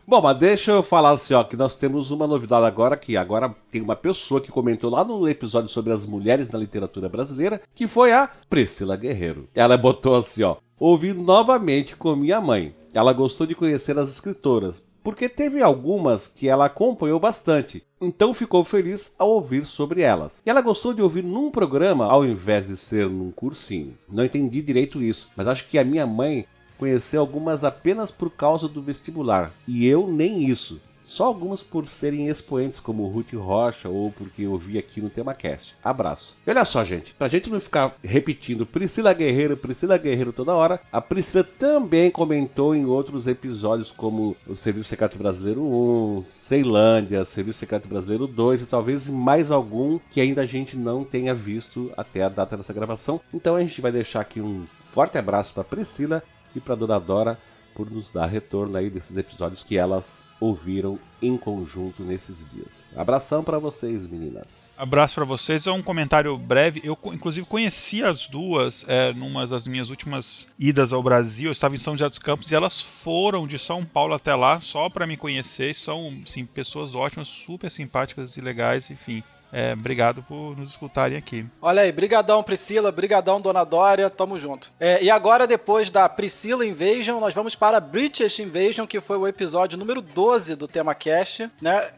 Bom, mas deixa eu falar assim, que nós temos uma novidade agora, que agora tem uma pessoa que comentou lá no episódio sobre as mulheres na literatura brasileira, que foi a Priscila Guerreiro. Ela botou assim, ouvi novamente com minha mãe. Ela gostou de conhecer as escritoras, porque teve algumas que ela acompanhou bastante, então ficou feliz ao ouvir sobre elas. E ela gostou de ouvir num programa, ao invés de ser num cursinho. Não entendi direito isso, mas acho que a minha mãe conheceu algumas apenas por causa do vestibular, e eu nem isso. Só algumas por serem expoentes como Ruth Rocha ou porque eu vi aqui no TemaCast. Abraço. E olha só, gente, pra gente não ficar repetindo Priscila Guerreiro toda hora, a Priscila também comentou em outros episódios como o Serviço Secreto Brasileiro 1, Ceilândia, Serviço Secreto Brasileiro 2 e talvez mais algum que ainda a gente não tenha visto até a data dessa gravação. Então a gente vai deixar aqui um forte abraço pra Priscila e para Dona Dora por nos dar retorno aí desses episódios que elas ouviram em conjunto nesses dias. Abração para vocês, meninas. Abraço para vocês. É um comentário breve. Eu, inclusive, conheci as duas numa das minhas últimas idas ao Brasil. Eu estava em São José dos Campos e elas foram de São Paulo até lá só para me conhecer. São, sim, pessoas ótimas, super simpáticas e legais, enfim. Obrigado por nos escutarem aqui. Olha aí, brigadão Priscila, brigadão Dona Dória, tamo junto. E agora, depois da Priscila Invasion, nós vamos para a British Invasion, que foi o episódio número 12 do TemaCast,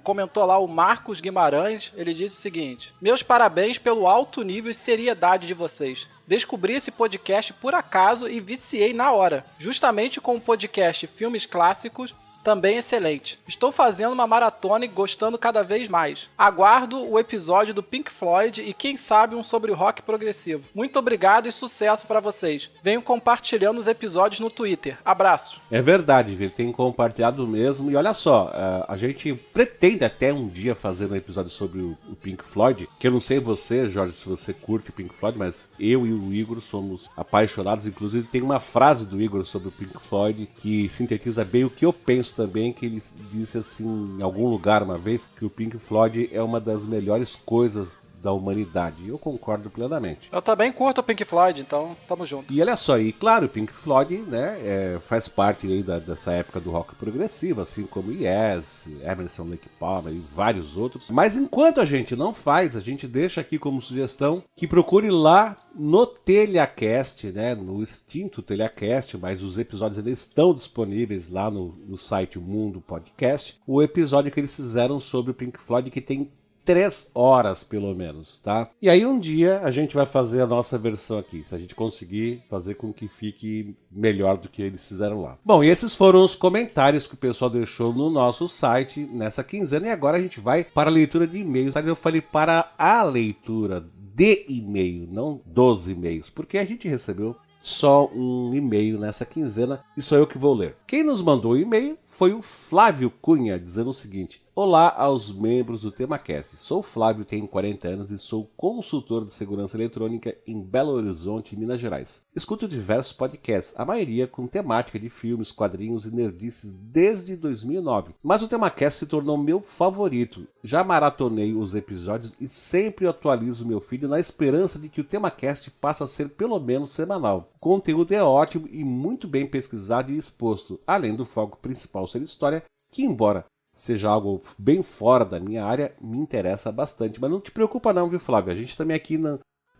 Comentou lá o Marcos Guimarães, ele disse o seguinte: meus parabéns pelo alto nível e seriedade de vocês. Descobri esse podcast por acaso e viciei na hora, justamente com o podcast Filmes Clássicos, também excelente. Estou fazendo uma maratona e gostando cada vez mais. Aguardo o episódio do Pink Floyd e quem sabe um sobre rock progressivo. Muito obrigado e sucesso para vocês. Venho compartilhando os episódios no Twitter. Abraço. É verdade, ele tem compartilhado mesmo. E olha só, a gente pretende até um dia fazer um episódio sobre o Pink Floyd, que eu não sei você, Jorge, se você curte o Pink Floyd, mas eu e o Igor somos apaixonados. Inclusive tem uma frase do Igor sobre o Pink Floyd que sintetiza bem o que eu penso também, que ele disse assim em algum lugar uma vez que o Pink Floyd é uma das melhores coisas da humanidade. E eu concordo plenamente. Eu também curto o Pink Floyd, então tamo junto. E olha só, e claro, o Pink Floyd, né, faz parte aí dessa época do rock progressivo, assim como Yes, Emerson, Lake Palmer e vários outros. Mas enquanto a gente não faz, a gente deixa aqui como sugestão que procure lá no Telhacast, né, no extinto Telhacast, mas os episódios ainda estão disponíveis lá no site Mundo Podcast, o episódio que eles fizeram sobre o Pink Floyd, que tem 3 horas, pelo menos, tá? E aí um dia a gente vai fazer a nossa versão aqui, se a gente conseguir fazer com que fique melhor do que eles fizeram lá. Bom, e esses foram os comentários que o pessoal deixou no nosso site nessa quinzena, e agora a gente vai para a leitura de e-mails. Eu falei para a leitura de e-mail, não dos e-mails, porque a gente recebeu só um e-mail nessa quinzena e sou eu que vou ler. Quem nos mandou o e-mail foi o Flávio Cunha, dizendo o seguinte: olá aos membros do TemaCast. Sou Flávio, tenho 40 anos e sou consultor de segurança eletrônica em Belo Horizonte, Minas Gerais. Escuto diversos podcasts, a maioria com temática de filmes, quadrinhos e nerdices desde 2009. Mas o TemaCast se tornou meu favorito. Já maratonei os episódios e sempre atualizo meu feed na esperança de que o TemaCast passe a ser pelo menos semanal. O conteúdo é ótimo e muito bem pesquisado e exposto, além do foco principal ser história, que embora seja algo bem fora da minha área, me interessa bastante. Mas não te preocupa não, viu, Flávio? A gente também aqui,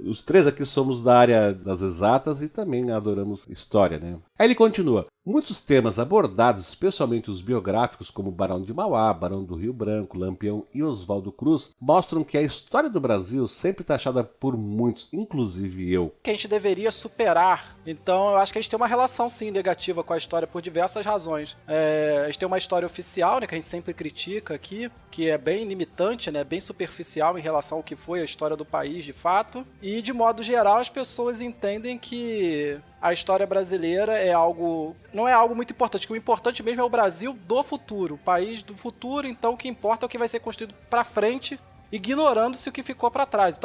os 3 aqui somos da área das exatas e também adoramos história, né? Aí ele continua: muitos temas abordados, especialmente os biográficos como Barão de Mauá, Barão do Rio Branco, Lampião e Oswaldo Cruz, mostram que a história do Brasil sempre taxada por muitos, inclusive eu, que a gente deveria superar. Então eu acho que a gente tem uma relação sim negativa com a história por diversas razões. A gente tem uma história oficial, né, que a gente sempre critica aqui, que é bem limitante, né, bem superficial em relação ao que foi a história do país de fato. E de modo geral as pessoas entendem que a história brasileira não é algo muito importante, que o importante mesmo é o Brasil do futuro, o país do futuro. Então o que importa é o que vai ser construído para frente, ignorando-se o que ficou para trás.